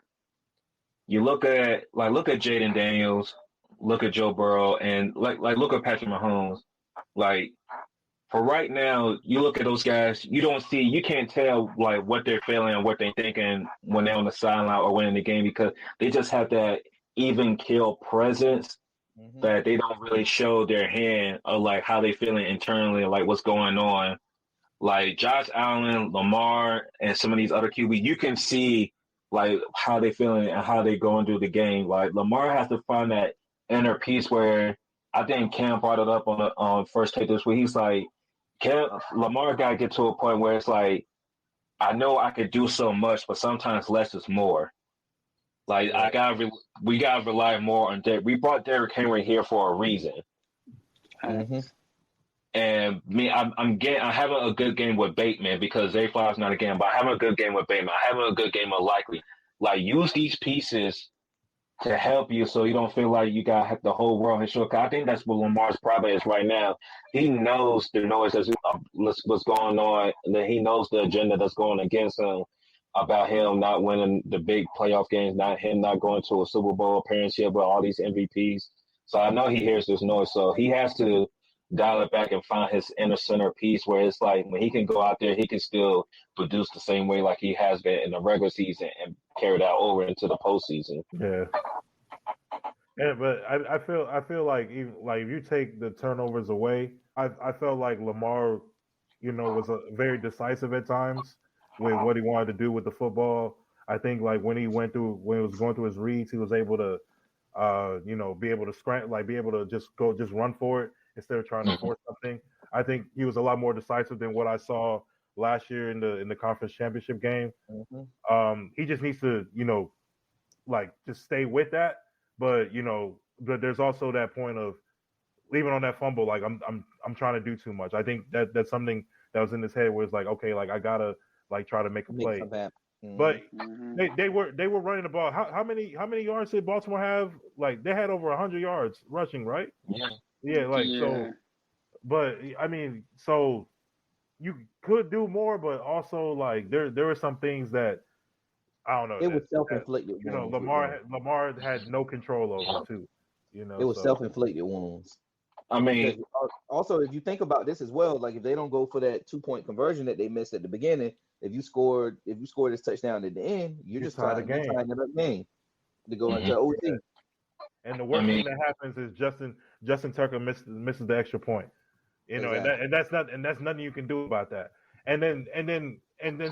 you look at Jaden Daniels, look at Joe Burrow, and look at Patrick Mahomes. Like, for right now, you look at those guys, you can't tell like what they're feeling and what they're thinking when they're on the sideline or winning the game because they just have that even kill presence that they don't really show their hand of like how they feeling internally, like what's going on. Like Josh Allen, Lamar, and some of these other QB, you can see like how they feeling and how they going through the game. Like Lamar has to find that inner peace where I think Cam brought it up on First Take this week. He's like, Lamar got to get to a point where it's like, I know I could do so much, but sometimes less is more. Like we gotta rely more on Derrick. We brought Derrick Henry here for a reason. And I'm having a good game with Bateman because Zay Flowers not a game, but I'm having a good game with Bateman. I'm having a good game with Likely. Like, use these pieces to help you so you don't feel like you got the whole world in short. I think that's what Lamar's problem is right now. He knows the noise what's going on, and then he knows the agenda that's going against him about him not winning the big playoff games, not going to a Super Bowl appearance yet with all these MVPs. So I know he hears this noise. So he has to dial it back and find his inner center piece where it's like when he can go out there, he can still produce the same way like he has been in the regular season and carry that over into the postseason. Yeah. Yeah, but I feel like even like if you take the turnovers away, I felt like Lamar, was very decisive at times with what he wanted to do with the football. I think like when he was going through his reads, he was able to, be able to be able to just run for it instead of trying to force something. I think he was a lot more decisive than what I saw last year in the conference championship game. He just needs to, just stay with that. But but there's also that point of leaving on that fumble. Like I'm trying to do too much. I think that's something that was in his head where it's like, okay, like I gotta like try to make a play. But they were running the ball. How many yards did Baltimore have? Like they had over 100 yards rushing, right? So. But I mean, so you could do more, but also like there were some things that I don't know. It was self-inflicted. Lamar had no control over too. It was self-inflicted wounds. I mean, also if you think about this as well, like if they don't go for that 2-point conversion that they missed at the beginning, if you scored this touchdown at the end, you're just tying the game to go into OT. And the worst thing that happens is Justin Tucker misses the extra point. You know, exactly. and that's nothing you can do about that. And then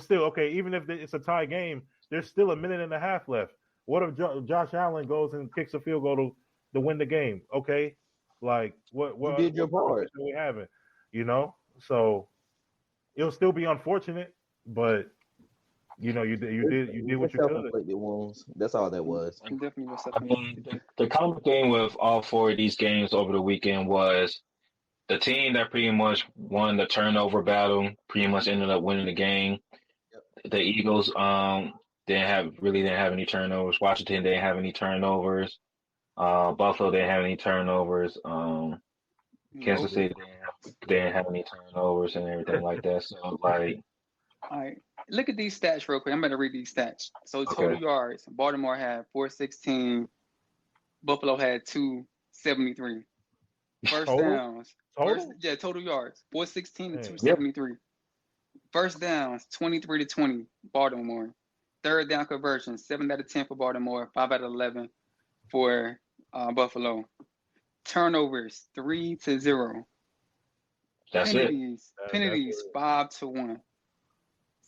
still, okay, even if it's a tie game, there's still a minute and a half left. What if Josh Allen goes and kicks a field goal to win the game? Okay, like what you did your part. We haven't, you know. So it'll still be unfortunate, but you know, you did what you could. Wounds. That's all that was. I mean, the common thing with all four of these games over the weekend was the team that pretty much won the turnover battle pretty much ended up winning the game. Yep. The Eagles didn't have any turnovers. Washington didn't have any turnovers. Buffalo didn't have any turnovers. Kansas City didn't have any turnovers and everything like that. So like, all right, look at these stats real quick. I'm going to read these stats. So total yards, Baltimore had 416. Buffalo had 273. First downs. Total yards, 416 to 273. Yep. First downs, 23-20, Baltimore. Third down conversion, 7 out of 10 for Baltimore, 5 out of 11 for Buffalo. Turnovers, 3-0. That's penalties, it. Penalties, 5-1.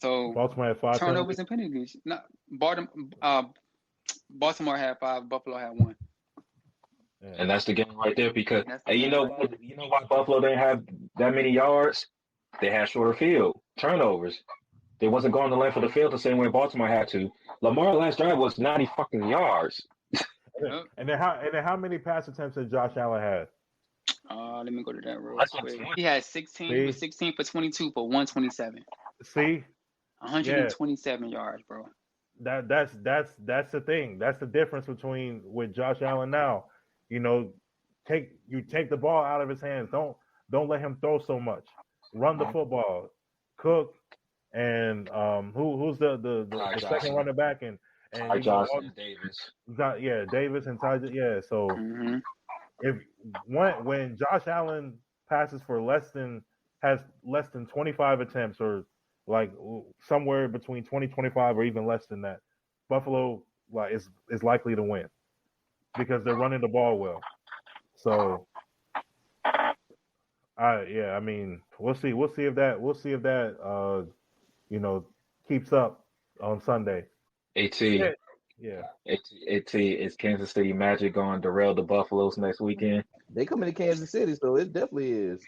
So Baltimore had 5 turnovers and penalties. No, Baltimore had 5, Buffalo had 1. And that's the game right there because you know why Buffalo didn't have that many yards? They had shorter field turnovers. They wasn't going the length of the field the same way Baltimore had to. Lamar's last drive was 90 fucking yards. And then how many pass attempts did Josh Allen have? Let me go to that real quick. He had 16 for 22 for 127. See, 127 yards, bro. That's the thing. That's the difference with Josh Allen now. You know, take the ball out of his hands. Don't let him throw so much. Run the football. Cook and who's the second running back and Johnson, Davis. Davis and Ty. Yeah, so if when Josh Allen passes for less than 25 attempts or like somewhere between 20-25 or even less than that, Buffalo is likely to win because they're running the ball well. So I mean, we'll see if that keeps up on Sunday. AT is Kansas City Magic going to derail the Buffaloes next weekend? They come into Kansas City, so it definitely is.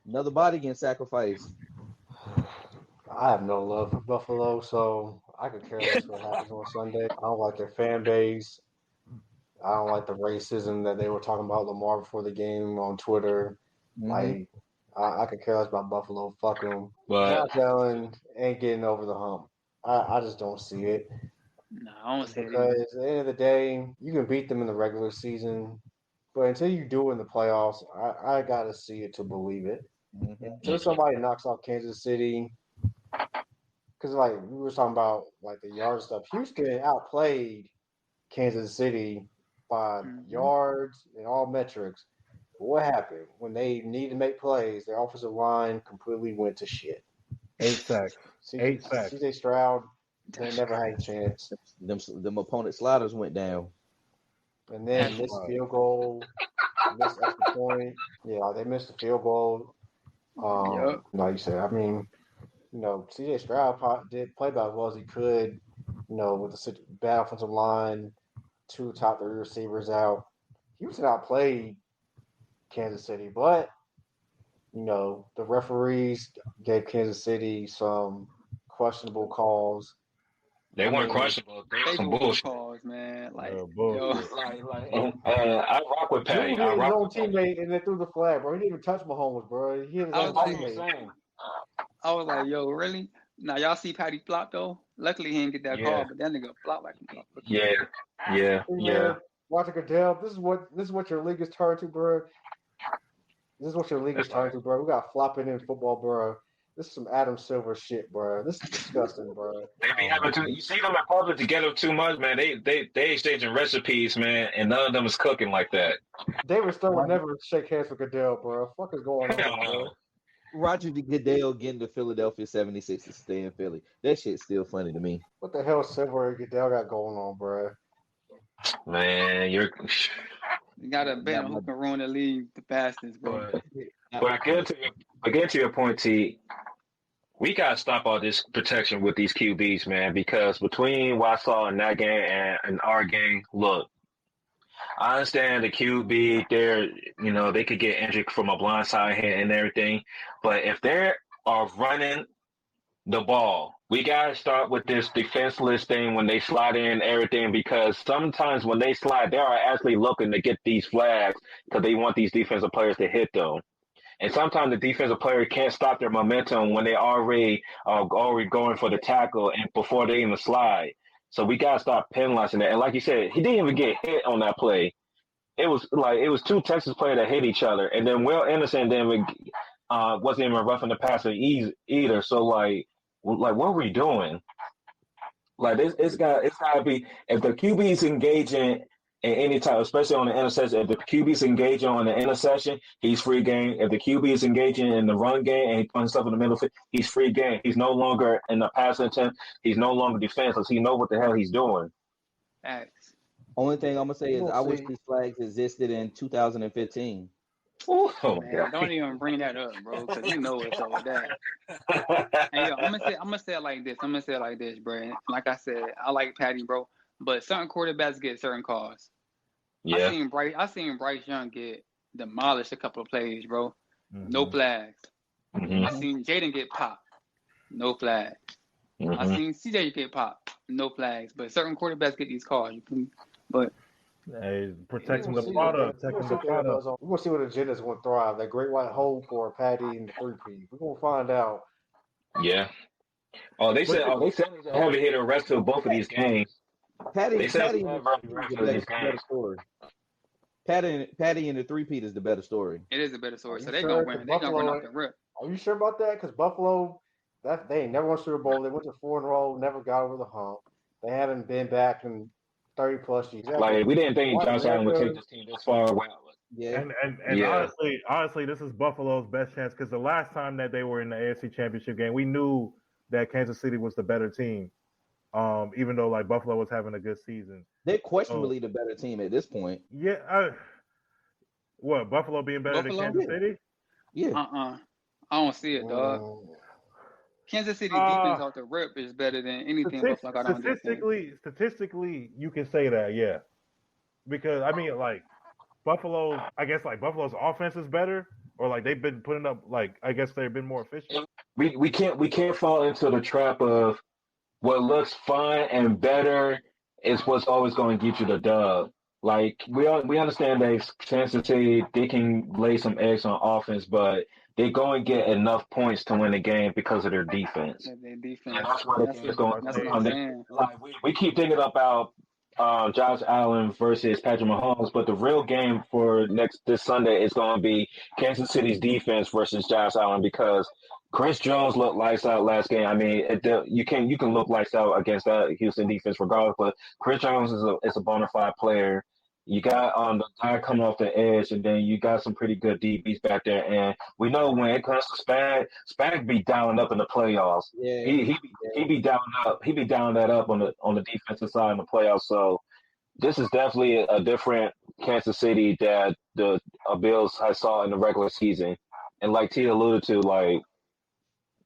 Another body getting sacrificed. I have no love for Buffalo, so I could care less what happens on Sunday. I don't like their fan base. I don't like the racism that they were talking about Lamar before the game on Twitter. Like, I could care less about Buffalo. Fuck them. Josh Allen ain't getting over the hump. I just don't see it. No, I don't see it. Because at the end of the day, you can beat them in the regular season, but until you do it in the playoffs, I got to see it to believe it. Until somebody knocks off Kansas City, because like we were talking about like the yard stuff, Houston outplayed Kansas City by yards and all metrics. But what happened when they needed to make plays? Their offensive line completely went to shit. 8 sacks. 8 sacks. CJ Stroud, they never had a chance. Them opponent sliders went down. And then missed field goal, missed extra point. Yeah, they missed the field goal. Like you said, I mean, CJ Stroud did play about as well as he could, with the bad offensive line, 2 top 3 receivers out. Houston outplayed Kansas City, but, the referees gave Kansas City some questionable calls. They weren't questionable. They were some bullshit calls, man. Like, I rock with Patty. He hit his own teammate and they threw the flag, bro. He didn't even touch Mahomes, bro. He hit his own teammate. I was like, yo, really? Now, y'all see Patty flop, though? Luckily, he didn't get that call, but that nigga flop like he flopped. Yeah. Roger Goodell, this is what your league is turned to, bro. This is what your league is turned to, bro. We got flopping in football, bro. This is some Adam Silver shit, bro. This is disgusting, bro. They be having you see them in public together too much, man. They exchanging recipes, man, and none of them is cooking like that. David Stern would never shake hands with Goodell, bro. What the fuck is going on, bro? Roger Goodell getting the Philadelphia 76ers to stay in Philly. That shit's still funny to me. What the hell Silver and Goodell got going on, bro? Man, you're. You got to bet on who can ruin the league the fastest, bro. But again to your point, T. We gotta stop all this protection with these QBs, man. Because between what I saw in that game and our game, look, I understand the QB. They could get injured from a blindside hit and everything. But if they are running the ball, we gotta start with this defenseless thing when they slide in everything. Because sometimes when they slide, they are actually looking to get these flags because they want these defensive players to hit them. And sometimes the defensive player can't stop their momentum when they already going for the tackle and before they even slide. So we gotta stop penalizing that. And like you said, he didn't even get hit on that play. It was two Texas players that hit each other, and then Will Anderson wasn't even roughing the passer either. So what were we doing? Like it's gotta be if the QB's engaging in any type, especially on the interception. If the QB's engaging on the interception, he's free game. If the QB is engaging in the run game and he punches stuff in the middle, he's free game. He's no longer in the passing attempt. He's no longer defenseless. He knows what the hell he's doing. Facts. Only thing I'm gonna say is I wish these flags existed in 2015. Oh man, God. Don't even bring that up, bro, because you know what's up with that. And yo, I'm gonna say it like this, bro. Like I said, I like Patty, bro, but certain quarterbacks get certain calls. Yeah. I seen Bryce Young get demolished a couple of plays, bro. Mm-hmm. No flags. Mm-hmm. I seen Jaden get popped. No flags. Mm-hmm. I seen CJ get popped. No flags. But certain quarterbacks get these calls. But hey, protecting the product. We're gonna see what agenda's gonna thrive. That Great White Hope or Patty and the 3P. We're gonna find out. Yeah. They said he's a heavy hitter rest of both of these games. Patty in the better story. Patty in the 3P is the better story. It is a better story. So they're gonna win. They're gonna run off the rip. Are you sure about that? Because Buffalo, they ain't never won Super Bowl. They went to 4 in a row, never got over the hump. They haven't been back in 30 plus years. Like we didn't think Josh Allen would take this team this far. Yeah. And honestly, this is Buffalo's best chance because the last time that they were in the AFC Championship game, we knew that Kansas City was the better team. Even though like Buffalo was having a good season, they're questionably the better team at this point. Yeah, Buffalo being better than Kansas City? Yeah. I don't see it, dog. Kansas City defense off the rip is better than anything Buffalo got on defense. Statistically, you can say that, yeah. Because I mean, like Buffalo's offense is better, or like they've been putting up I guess they've been more efficient. We can't fall into the trap of what looks fun and better is what's always going to get you the dub. Like we understand that Kansas City they can lay some eggs on offense, but they're going to get enough points to win the game because of their defense. Their defense. And that's what it's going that's what I'm saying. Like we keep thinking about Josh Allen versus Patrick Mahomes, but the real game for this Sunday is going to be Kansas City's defense versus Josh Allen because Chris Jones looked lights out last game. I mean, you can look lights out against that Houston defense regardless, but Chris Jones is a bona fide player. You got the guy coming off the edge, and then you got some pretty good DBs back there. And we know when it comes to Spag be down up in the playoffs. Yeah, he be down up. He be down that up on the defensive side in the playoffs. So this is definitely a different Kansas City that the Bills I saw in the regular season. And like T alluded to,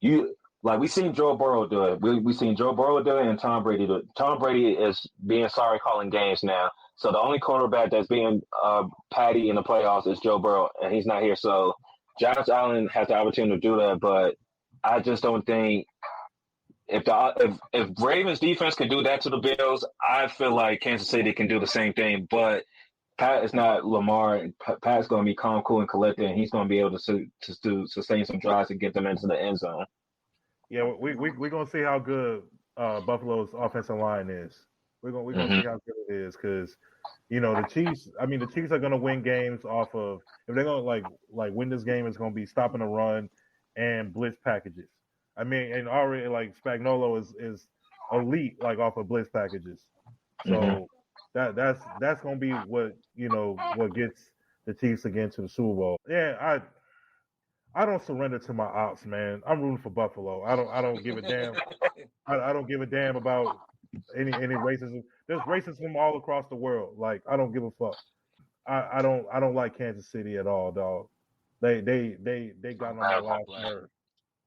we seen Joe Burrow do it. We seen Joe Burrow do it and Tom Brady do it. Tom Brady is being sorry calling games now. So the only quarterback that's being patty in the playoffs is Joe Burrow, and he's not here. So Josh Allen has the opportunity to do that, but I just don't think if Ravens defense can do that to the Bills, I feel like Kansas City can do the same thing. But Pat is not Lamar. Pat's going to be calm, cool, and collected, and he's going to be able to sustain some drives and get them into the end zone. Yeah, we're going to see how good Buffalo's offensive line is. We're going to see how good it is because, the Chiefs. I mean, the Chiefs are going to win games off of if they're going to like win this game. It's going to be stopping the run and blitz packages. I mean, and already Spagnuolo is elite off of blitz packages. So that's going to be what what gets the Chiefs again to the Super Bowl. Yeah, I don't surrender to my ops, man. I'm rooting for Buffalo. I don't give a damn. I don't give a damn about any racism. There's racism all across the world. Like I don't give a fuck. I don't like Kansas City at all, dog. They got on my last nerve.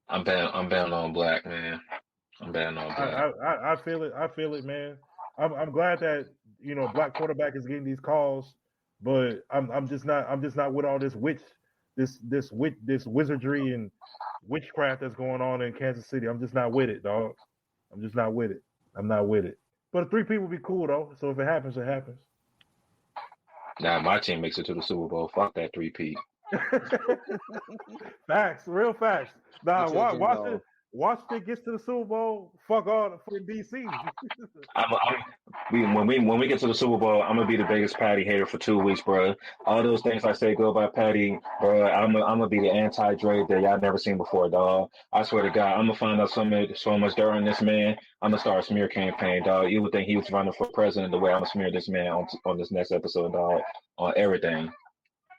I'm betting on black, man. I'm betting on black. I feel it. I feel it, man. I'm glad that black quarterback is getting these calls, but I'm just not with all this wizardry and witchcraft that's going on in Kansas City. I'm just not with it, dog. I'm just not with it. I'm not with it. But a 3-peat would be cool though. So if it happens, it happens. Nah, my team makes it to the Super Bowl. Fuck that 3-peat. Facts, real facts. Nah, watch it gets to the Super Bowl. Fuck all for DC. When we get to the Super Bowl, I'm gonna be the biggest Patty hater for 2 weeks, bro. All those things I say go by Patty, bro. I'm gonna be the anti-Dre that y'all never seen before, dog. I swear to God, I'm gonna find out so much dirt on this man. I'm gonna start a smear campaign, dog. You would think he was running for president the way I'm gonna smear this man on this next episode, dog, on everything.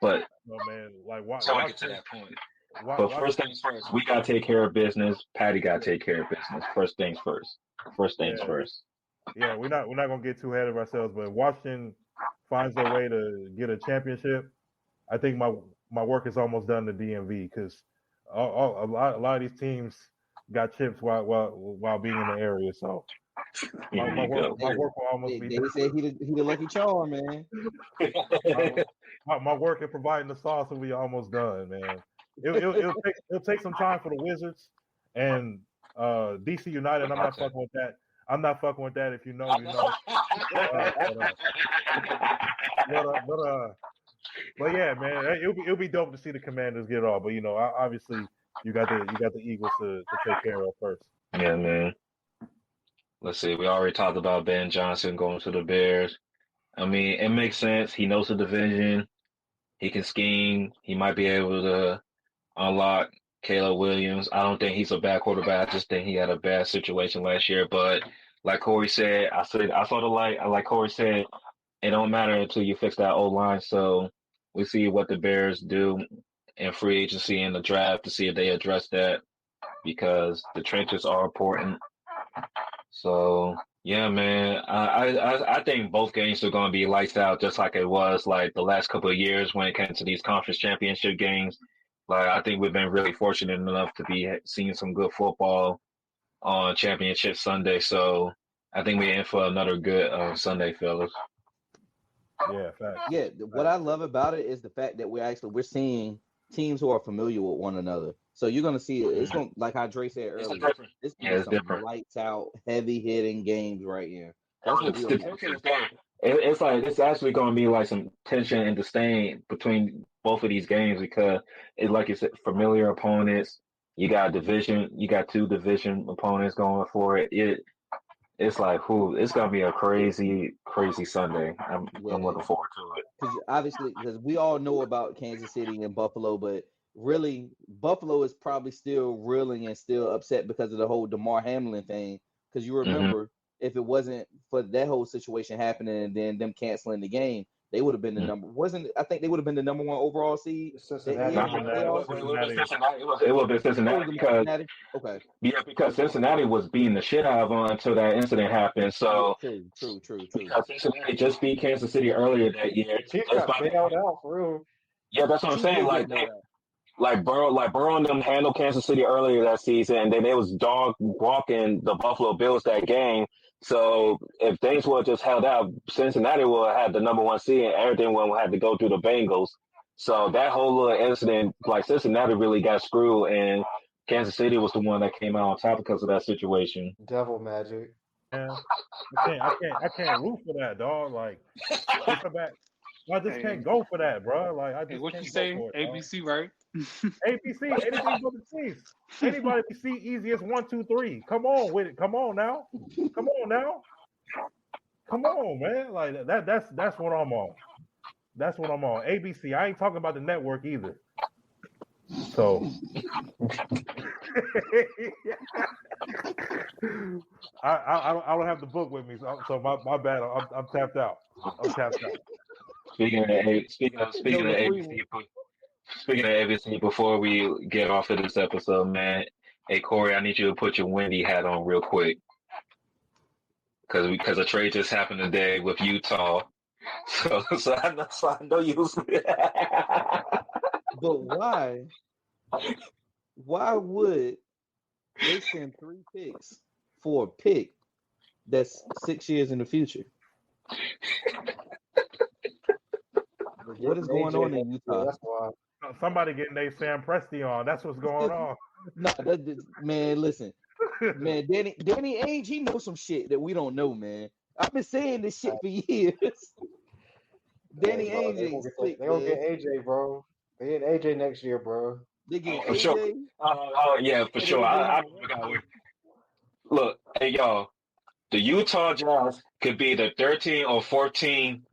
But man, like so I get to that point. But first things first, we gotta take care of business. Patty gotta take care of business. First things first. First things first. Yeah, we're not gonna get too ahead of ourselves. But if Washington finds their way to get a championship, I think my work is almost done to DMV because a lot of these teams got chips while being in the area. So my work will almost be. They say he the lucky charm, man. my work in providing the sauce will be almost done, man. It'll take some time for the Wizards and DC United. I'm not fucking with that. I'm not fucking with that. If you know, you know. But yeah, man, it'll be dope to see the Commanders get it all. But obviously, you got the Eagles to take care of first. Yeah, man. Let's see. We already talked about Ben Johnson going to the Bears. I mean, it makes sense. He knows the division. He can scheme. He might be able to unlock Caleb Williams. I don't think he's a bad quarterback. I just think he had a bad situation last year. But like Corey said, I saw the light. Like Corey said, it don't matter until you fix that O-line. So we see what the Bears do in free agency and the draft to see if they address that because the trenches are important. So yeah, man, I think both games are going to be lights out, just like it was like the last couple of years when it came to these conference championship games. Like I think we've been really fortunate enough to be seeing some good football on Championship Sunday. So I think we're in for another good Sunday, fellas. Yeah, facts. Yeah, what I love about it is the fact that we're seeing teams who are familiar with one another. So you're gonna see it's going like how Dre said earlier. It's some lights out, heavy hitting games right here. That's what it's like it's actually going to be like some tension and disdain between both of these games because it's like you said, familiar opponents. You got two division opponents going for it. It's like it's going to be a crazy Sunday. I'm looking forward to it. Because we all know about Kansas City and Buffalo, but really Buffalo is probably still reeling and still upset because of the whole DeMar Hamlin thing. Because you remember. If it wasn't for that whole situation happening and then them canceling the game, they would have been the number. I think they would have been the number 1 overall seed. It would have been Cincinnati because because Cincinnati was beating the shit out of them until that incident happened. So true. Because Cincinnati just beat Kansas City earlier that year. Yeah, that's what I'm saying. Like Burrow and them handled Kansas City earlier that season, and then they was dog walking the Buffalo Bills that game. So if things would have just held out, Cincinnati would have had the number 1 seed, and everything would have had to go through the Bengals. So that whole little incident, like Cincinnati really got screwed, and Kansas City was the one that came out on top because of that situation. Devil magic. Yeah, I can't root for that, dog. Like, I just can't go for that, bro. Like, I just what can't you say? Go for it, ABC, right? ABC, anything but the Chiefs. Anybody can see easiest 1, 2, 3. Come on with it. Come on now. Come on, man. Like that's what I'm on. That's what I'm on. ABC. I ain't talking about the network either. So I don't have the book with me, so my bad. I'm tapped out. Speaking of ABC, before we get off of this episode, man, hey Corey, I need you to put your Wendy hat on real quick. because a trade just happened today with Utah. So I know you. But why? Why would they send 3 picks for a pick that's 6 years in the future? What is going on in Utah? That's why. Somebody getting their Sam Presti on. That's what's going on. No, man, listen. Man, Danny Ainge, he knows some shit that we don't know, man. I've been saying this shit for years. Danny Ainge ain't slick, they gonna man. get AJ, bro. They get AJ next year, bro. They get For AJ. sure. Yeah, for sure. I look, hey y'all, the Utah Jazz could be the 13 or 14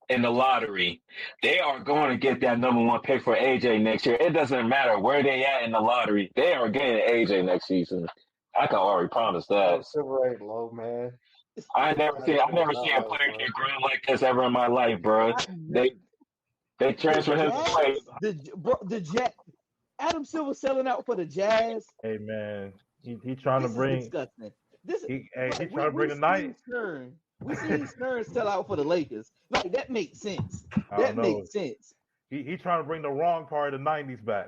in the lottery. They are going to get that number 1 pick for AJ next year. It doesn't matter where they at in the lottery. They are getting AJ next season. I can already promise that. Silver rate low, man. I never see a player get green like this ever in my life, bro. They transfer him to play. The Jazz. Adam Silver selling out for the Jazz. Hey man, he trying to bring. Disgusting. He trying to bring the night. We seen Stern sell out for the Lakers. Like that makes sense. That makes sense. He trying to bring the wrong part of the '90s back.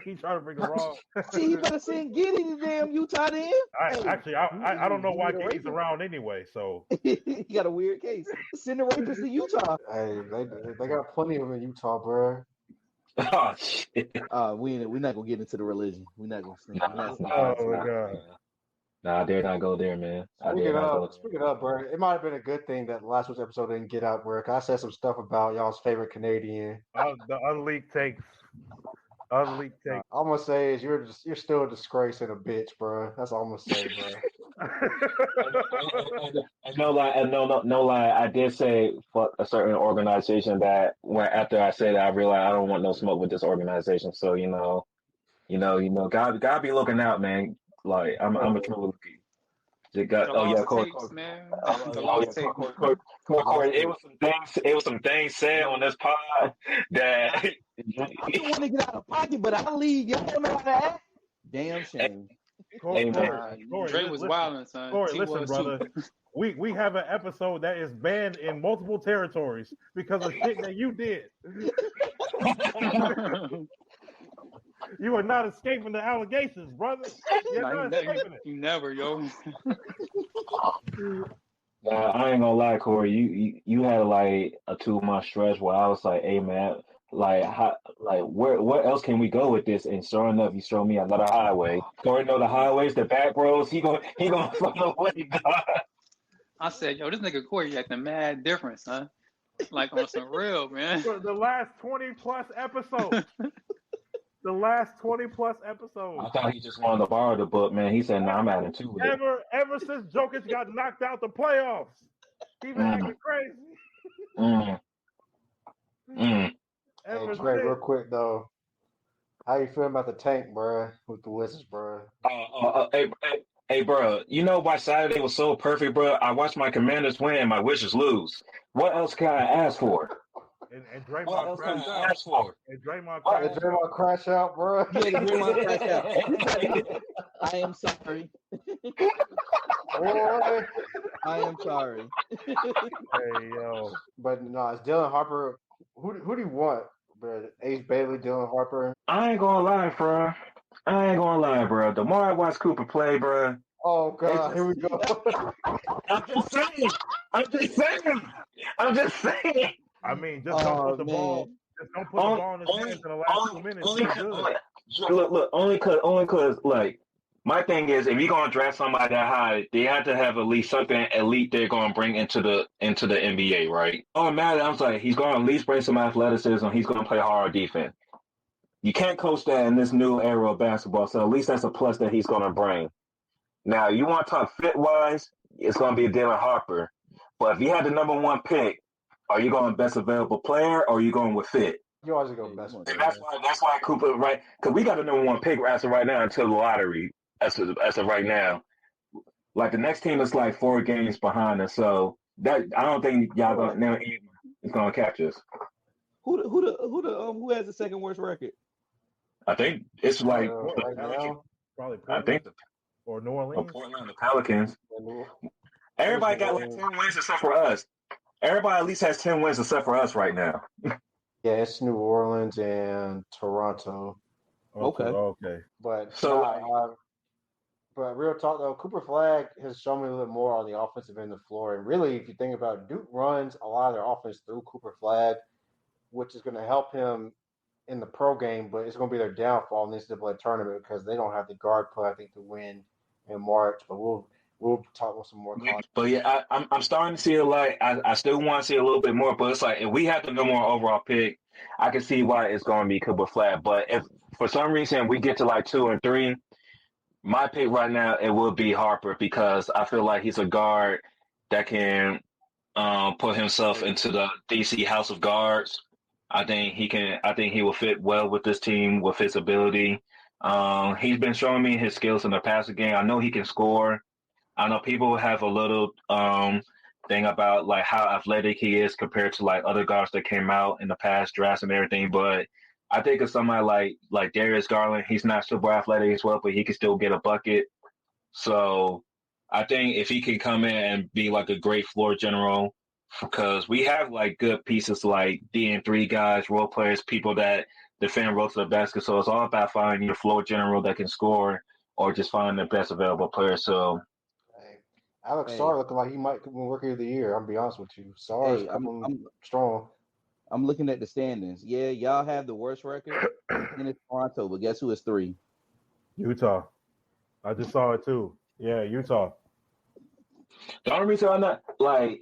He trying to bring the wrong. See, he better send Giddy to damn Utah then. I don't know why Giddy's around anyway. So he got a weird case. Send the Raptors to Utah. Hey, they got plenty of them in Utah, bro. Oh shit! We're not gonna get into the religion. We're not gonna. Oh my god! Nah, I dare not go there, man. Speaking of, bro, it might have been a good thing that last week's episode didn't get out, bro. I said some stuff about y'all's favorite Canadian. The unleaked takes. All I'm gonna say is you're still a disgrace and a bitch, bro. That's all I'm gonna say, bro. No lie. I did say fuck a certain organization that when after I said that, I realized I don't want no smoke with this organization. So God be looking out, man. Like I'm a true rookie. Corey. It was some things said on this pod that I don't want to get out of pocket, but I'll leave. Y'all don't know how to act. Damn shame. Corey, Dre was wilding, son. Corey, listen, brother. We have an episode that is banned in multiple territories because of shit that you did. You are not escaping the allegations, brother. You never, yo. I ain't gonna lie, Corey. You had like a 2-month stretch where I was like, "Hey, man, where else can we go with this?" And sure enough, you showed me another highway. Corey know the highways, the back roads. He gonna follow what he got. I said, yo, this nigga Corey acting mad different, son. Like on some real, man. For the last 20 plus episodes. The last 20 plus episodes. I thought he just wanted to borrow the book, man. He said, "No, I'm adding to it." Ever since Jokic got knocked out the playoffs, he been acting crazy. Hey, Trey, real quick though, how you feeling about the tank, bro? With the Wizards, bro? Hey, bro. You know why Saturday was so perfect, bro? I watched my Commanders win and my Wizards lose. What else can I ask for? And Draymond crashed out. And Draymond crash out, bro. Yeah, Draymond crash out. I am sorry. Boy. I am sorry. Hey, yo. But no, it's Dylan Harper. Who do you want, bro? Ace Bailey, Dylan Harper? I ain't gonna lie, bro. The more I watch Cooper play, bro. Oh, God. Here we go. I'm just saying. I mean, just don't put the ball. Just don't put the ball in his hands in the last 2 minutes. Look, only cause, like, my thing is, if you're gonna draft somebody that high, they have to have at least something elite they're gonna bring into the NBA, right? Oh man, I was like, he's gonna at least bring some athleticism. He's gonna play hard defense. You can't coach that in this new era of basketball, so at least that's a plus that he's gonna bring. Now, you want to talk fit wise, it's gonna be Dylan Harper. But if you had the number 1 pick, are you going best available player or are you going with fit? You always go best one. And that's why Cooper, right? Because we got the number 1 pick as of right now until the lottery as of right now. Like the next team is like 4 games behind us, so that I don't think y'all gonna catch us. Who has the second worst record? I think it's like right now, probably Portland. I think or New Orleans. Portland, the Pelicans. Everybody got like 10 wins except for us. Everybody at least has 10 wins except for us right now. Yeah, it's New Orleans and Toronto. Okay. But So, but real talk though, Cooper Flag has shown me a little bit more on the offensive end of the floor. And really, if you think about it, Duke runs a lot of their offense through Cooper Flag, which is going to help him in the pro game, but it's going to be their downfall in this NCAA tournament because they don't have the guard play, I think, to win in March. But we'll talk with some more. but yeah, I'm starting to see it. Like I still want to see a little bit more, but it's like if we have the number one overall pick, I can see why it's going to be Cooper Flag. But if for some reason we get to like 2 and 3, my pick right now it will be Harper because I feel like he's a guard that can put himself into the DC House of Guards. I think he can. I think he will fit well with this team with his ability. He's been showing me his skills in the passing game. I know he can score. I know people have a little thing about like how athletic he is compared to like other guards that came out in the past drafts and everything. But I think of somebody like Darius Garland. He's not super athletic as well, but he can still get a bucket. So I think if he can come in and be like a great floor general, because we have like good pieces like D&3 guys, role players, people that defend roll to the basket. So it's all about finding your floor general that can score or just finding the best available player. So Alex Sarr looking like he might win Rookie of the Year. I'm gonna be honest with you. Sarr is coming strong. I'm looking at the standings. Yeah, y'all have the worst record in Toronto, but guess who is 3? Utah. I just saw it too. Yeah, Utah. The only reason I'm not worried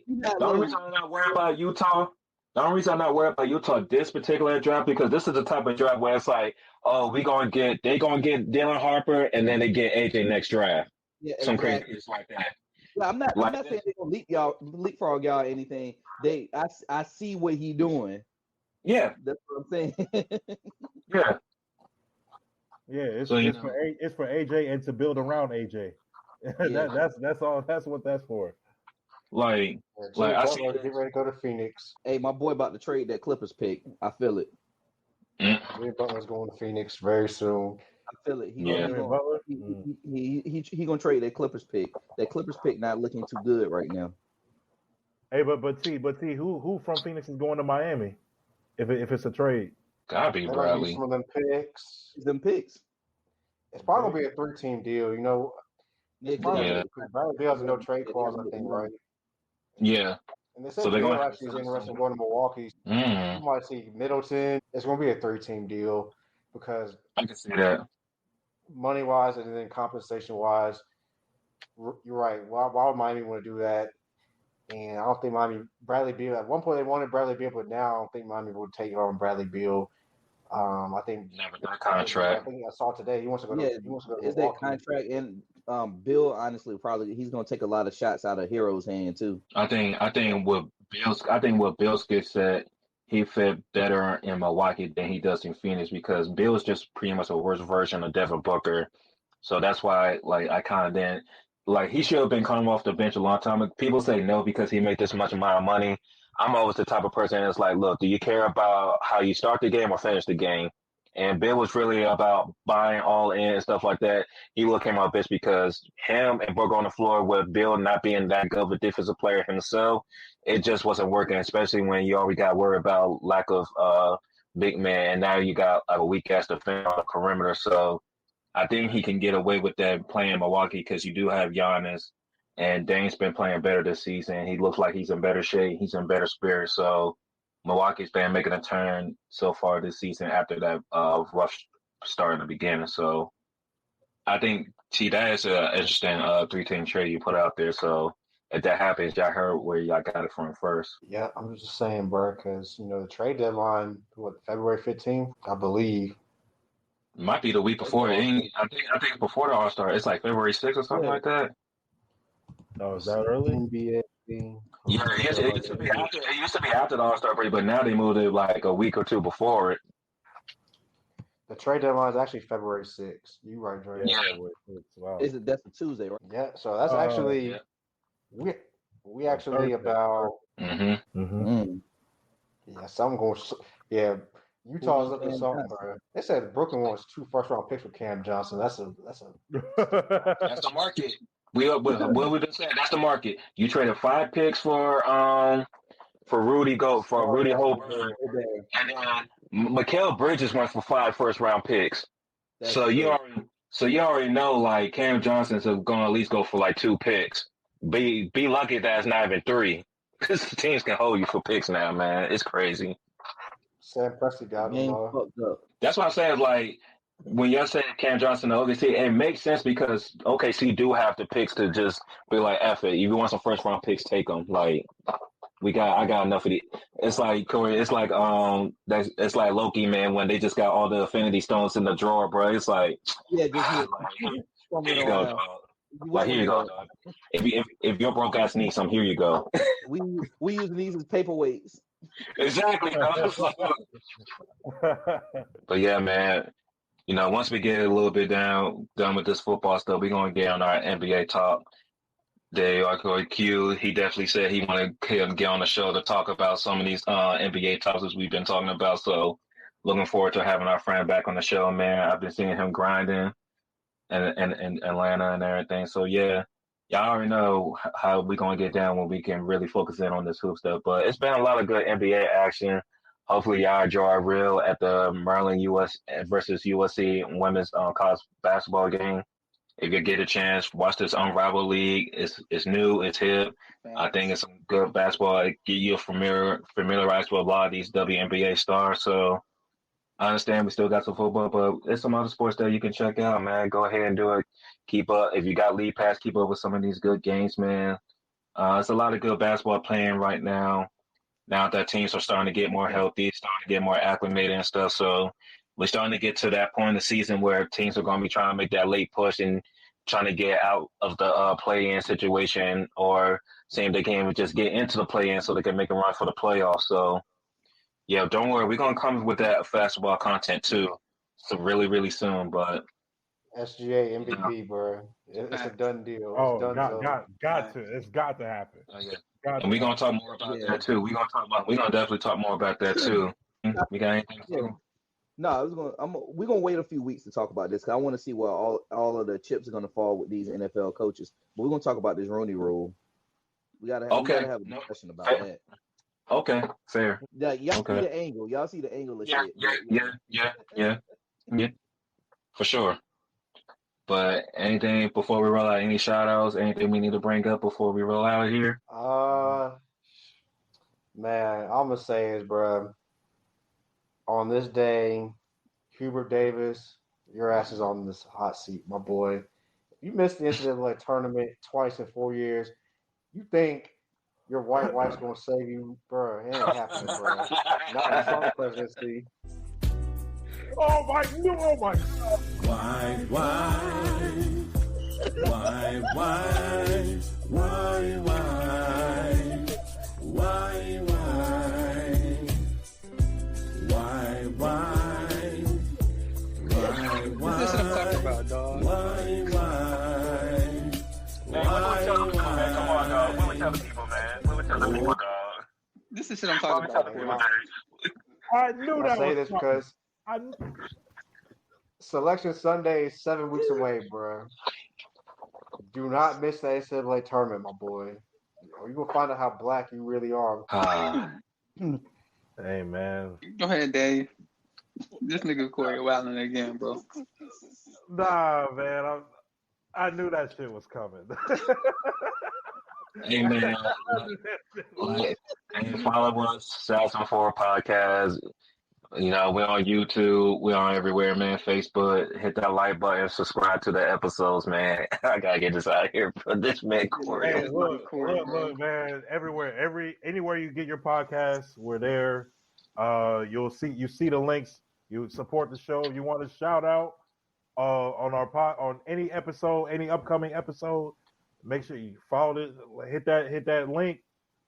about Utah. The only reason I'm not worried about Utah this particular draft because this is the type of draft where it's like, oh, they gonna get Dylan Harper and then they get AJ next draft. Yeah, some crazy it's like that. Yeah, I'm not saying they're gonna leapfrog y'all or anything. I see what he doing. Yeah, that's what I'm saying. Yeah. Yeah, it's for AJ and to build around AJ. That's all. That's what that's for. I see get ready to go to Phoenix. Hey, my boy about to trade that Clippers pick. I feel it. Jimmy Butler's going to Phoenix very soon. I feel it. He gonna trade that Clippers pick. That Clippers pick not looking too good right now. Hey, but T, who from Phoenix is going to Miami? If it's a trade, gotta be Bradley. Some of them picks. It's probably gonna be a 3-team deal. You know, Bradley Beal's no trade clause, I think, right? Yeah. And they said Beal actually is interested in going to Milwaukee. You might see Middleton. It's gonna be a 3-team deal because I can see that. Money wise and then compensation wise, you're right. Why would Miami want to do that? And I don't think Bradley Beal. At one point they wanted Bradley Beal, but now I don't think Miami would take on Bradley Beal. I think never that contract. I think I saw today he wants to go. He wants to go to that contract and Bill? Honestly, probably he's going to take a lot of shots out of Hero's hand too. I think what Bill's gets said. He fit better in Milwaukee than he does in Phoenix because Bill is just pretty much a worse version of Devin Booker. So that's why, I kind of didn't he should have been coming off the bench a long time ago. People say no because he made this much amount of money. I'm always the type of person that's like, look, do you care about how you start the game or finish the game? And Bill was really about buying all in and stuff like that. He would have came off bench because him and Booker on the floor with Bill not being that good of a defensive player himself, it just wasn't working, especially when you already got worried about lack of big man, and now you got a weak-ass defense on the perimeter. So I think he can get away with that playing in Milwaukee because you do have Giannis, and Dame's been playing better this season. He looks like he's in better shape. He's in better spirit. So Milwaukee's been making a turn so far this season after that rough start in the beginning. So I think, that is an interesting 3-team trade you put out there. So if that happens, y'all heard where y'all got it from first. Yeah, I'm just saying, bro, because, the trade deadline, February 15th, I believe. Might be the week before. I think before the All-Star. It's like February 6th or something like that. Oh, is that early? NBA thing. Yeah, it used to be after the All-Star break, but now they moved it like a week or two before it. The trade deadline is actually February 6th. You right, Dre? Yeah. Wow. That's a Tuesday, right? Yeah. So that's actually we actually about. Mm-hmm. Yeah, something going. Yeah, Utah's looking something, bro. They said Brooklyn wants 2 first-round picks for Cam Johnson. That's the market. what we been saying. That's the market. You traded 5 picks for Rudy Holberg, and then Mikal Bridges went for 5 first-round picks. So you already know, like, Cam Johnson's going to at least go for like 2 picks. Be lucky that it's not even 3, because teams can hold you for picks now, man. It's crazy. Sam Presti got him. That's what I'm saying. Like, when you're saying Cam Johnson to OKC, it makes sense because OKC do have the picks to just be like, F it. If you want some first-round picks, take them. Like, I got enough of it. It's like Corey. It's like it's like Loki, man. When they just got all the Infinity Stones in the drawer, bro. It's like, here you go, dog. Like, here you go, dog. If your broke ass needs some, here you go. we use these as paperweights. Exactly. But yeah, man. You know, once we get a little bit done with this football stuff, we're gonna get on our NBA talk. Q, he definitely said he wanted to get on the show to talk about some of these NBA topics we've been talking about. So, looking forward to having our friend back on the show, man. I've been seeing him grinding in Atlanta and everything. So yeah, y'all already know how we're gonna get down when we can really focus in on this hoop stuff. But it's been a lot of good NBA action. Hopefully, y'all enjoy real at the Maryland US versus USC women's college basketball game. If you get a chance, watch this Unrivaled League. It's new, it's hip. I think it's some good basketball. It get you familiarized with a lot of these WNBA stars. So I understand we still got some football, but there's some other sports that you can check out, man. Go ahead and do it. Keep up. If you got League Pass, keep up with some of these good games, man. It's a lot of good basketball playing right now. Now that teams are starting to get more healthy, starting to get more acclimated and stuff. So we're starting to get to that point in the season where teams are going to be trying to make that late push and trying to get out of the play-in situation, or seeing they can just get into the play-in so they can make a run for the playoffs. So, yeah, don't worry. We're going to come with that basketball content too. So really, really soon. But SGA MVP, bro. It's a done deal. Got to. It's got to happen. Yeah. And we're gonna talk more about that too. We're gonna definitely talk more about that too. We got anything? No, we're gonna wait a few weeks to talk about this because I want to see where all of the chips are gonna fall with these NFL coaches. But we're gonna talk about this Rooney Rule. We gotta have a discussion about that. Okay, fair. Yeah, y'all see the angle. Y'all see the angle of shit. Yeah, for sure. But anything before we roll out? Any shout outs? Anything we need to bring up before we roll out of here? Man, I'm gonna say is, bro. On this day, Hubert Davis, your ass is on this hot seat, my boy. You missed the NCAA tournament twice in 4 years. You think your white wife's gonna save you, bro? It ain't happening, bro. Not in Trump presidency. Oh my God. This is what I'm talking about, dog. Come on, dog. What we tell the people, man? What we tell the people, dog? This is what I'm talking about. I knew that. I say this because Selection Sunday is 7 weeks away, bro. Do not miss the NCAA tournament, my boy. You're going to find out how black you really are. Hey, man. Go ahead, Dave. This nigga Corey wilding again, bro. Nah, man. I knew that shit was coming. Hey, man. And follow us, Salson 4 Podcast. You know, we're on YouTube. We're on everywhere, man. Facebook. Hit that like button. Subscribe to the episodes, man. I gotta get this out of here. But this man, Corey. Hey, look, man. Everywhere, anywhere you get your podcasts, we're there. You see the links. You support the show. If you want to shout out on any episode, any upcoming episode, make sure you follow it. Hit that link.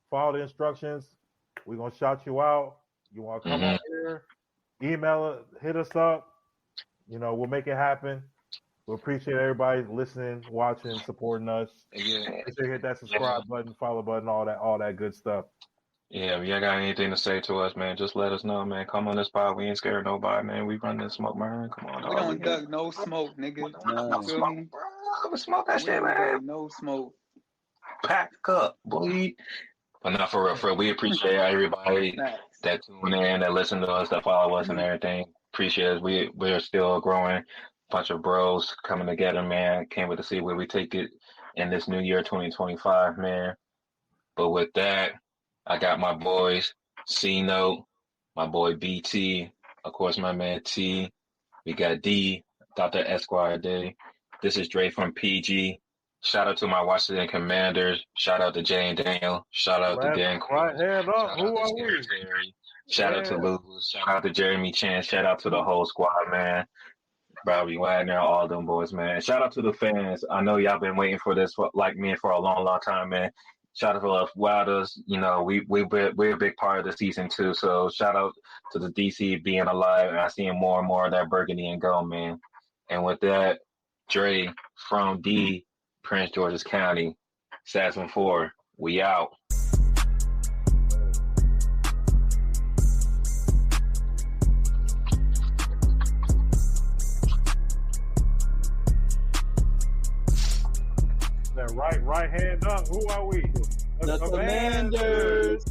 Follow the instructions. We're gonna shout you out. You want to come on here, email it, hit us up. You know, we'll make it happen. We appreciate everybody listening, watching, supporting us. Again, make sure you hit that subscribe button, follow button, all that good stuff. Yeah, if y'all got anything to say to us, man, just let us know, man. Come on this pod. We ain't scared of nobody, man. We run this smoke, man. Come on, dog. We don't duck no smoke, nigga. No smoke, bro. Smoke that shit, man. No smoke. Pack up, boy. But not for real. We appreciate everybody that tune in, that listen to us, that follow us, and everything. Appreciate it. We're still a growing bunch of bros coming together, man. Can't wait to see where we take it in this new year, 2025, man. But with that, I got my boys, C Note, my boy BT, of course, my man T. We got D, Dr. Esquire Day. This is Dre from PG. Shout out to my Washington Commanders. Shout out to Jay and Daniel. Shout out to Dan Quinn. Right hand up. Shout Who out to are we? Terry. Shout out to Luz. Shout out to Jeremy Chan. Shout out to the whole squad, man. Bobby Wagner, all them boys, man. Shout out to the fans. I know y'all been waiting for this, like me, for a long, long time, man. Shout out to the Wilders. You know, we're a big part of the season too. So shout out to the DC being alive, and I see more and more of that burgundy and gold, man. And with that, Dre from D, Prince George's County, Sassman 4, we out. Right hand up. Who are we? The Commanders.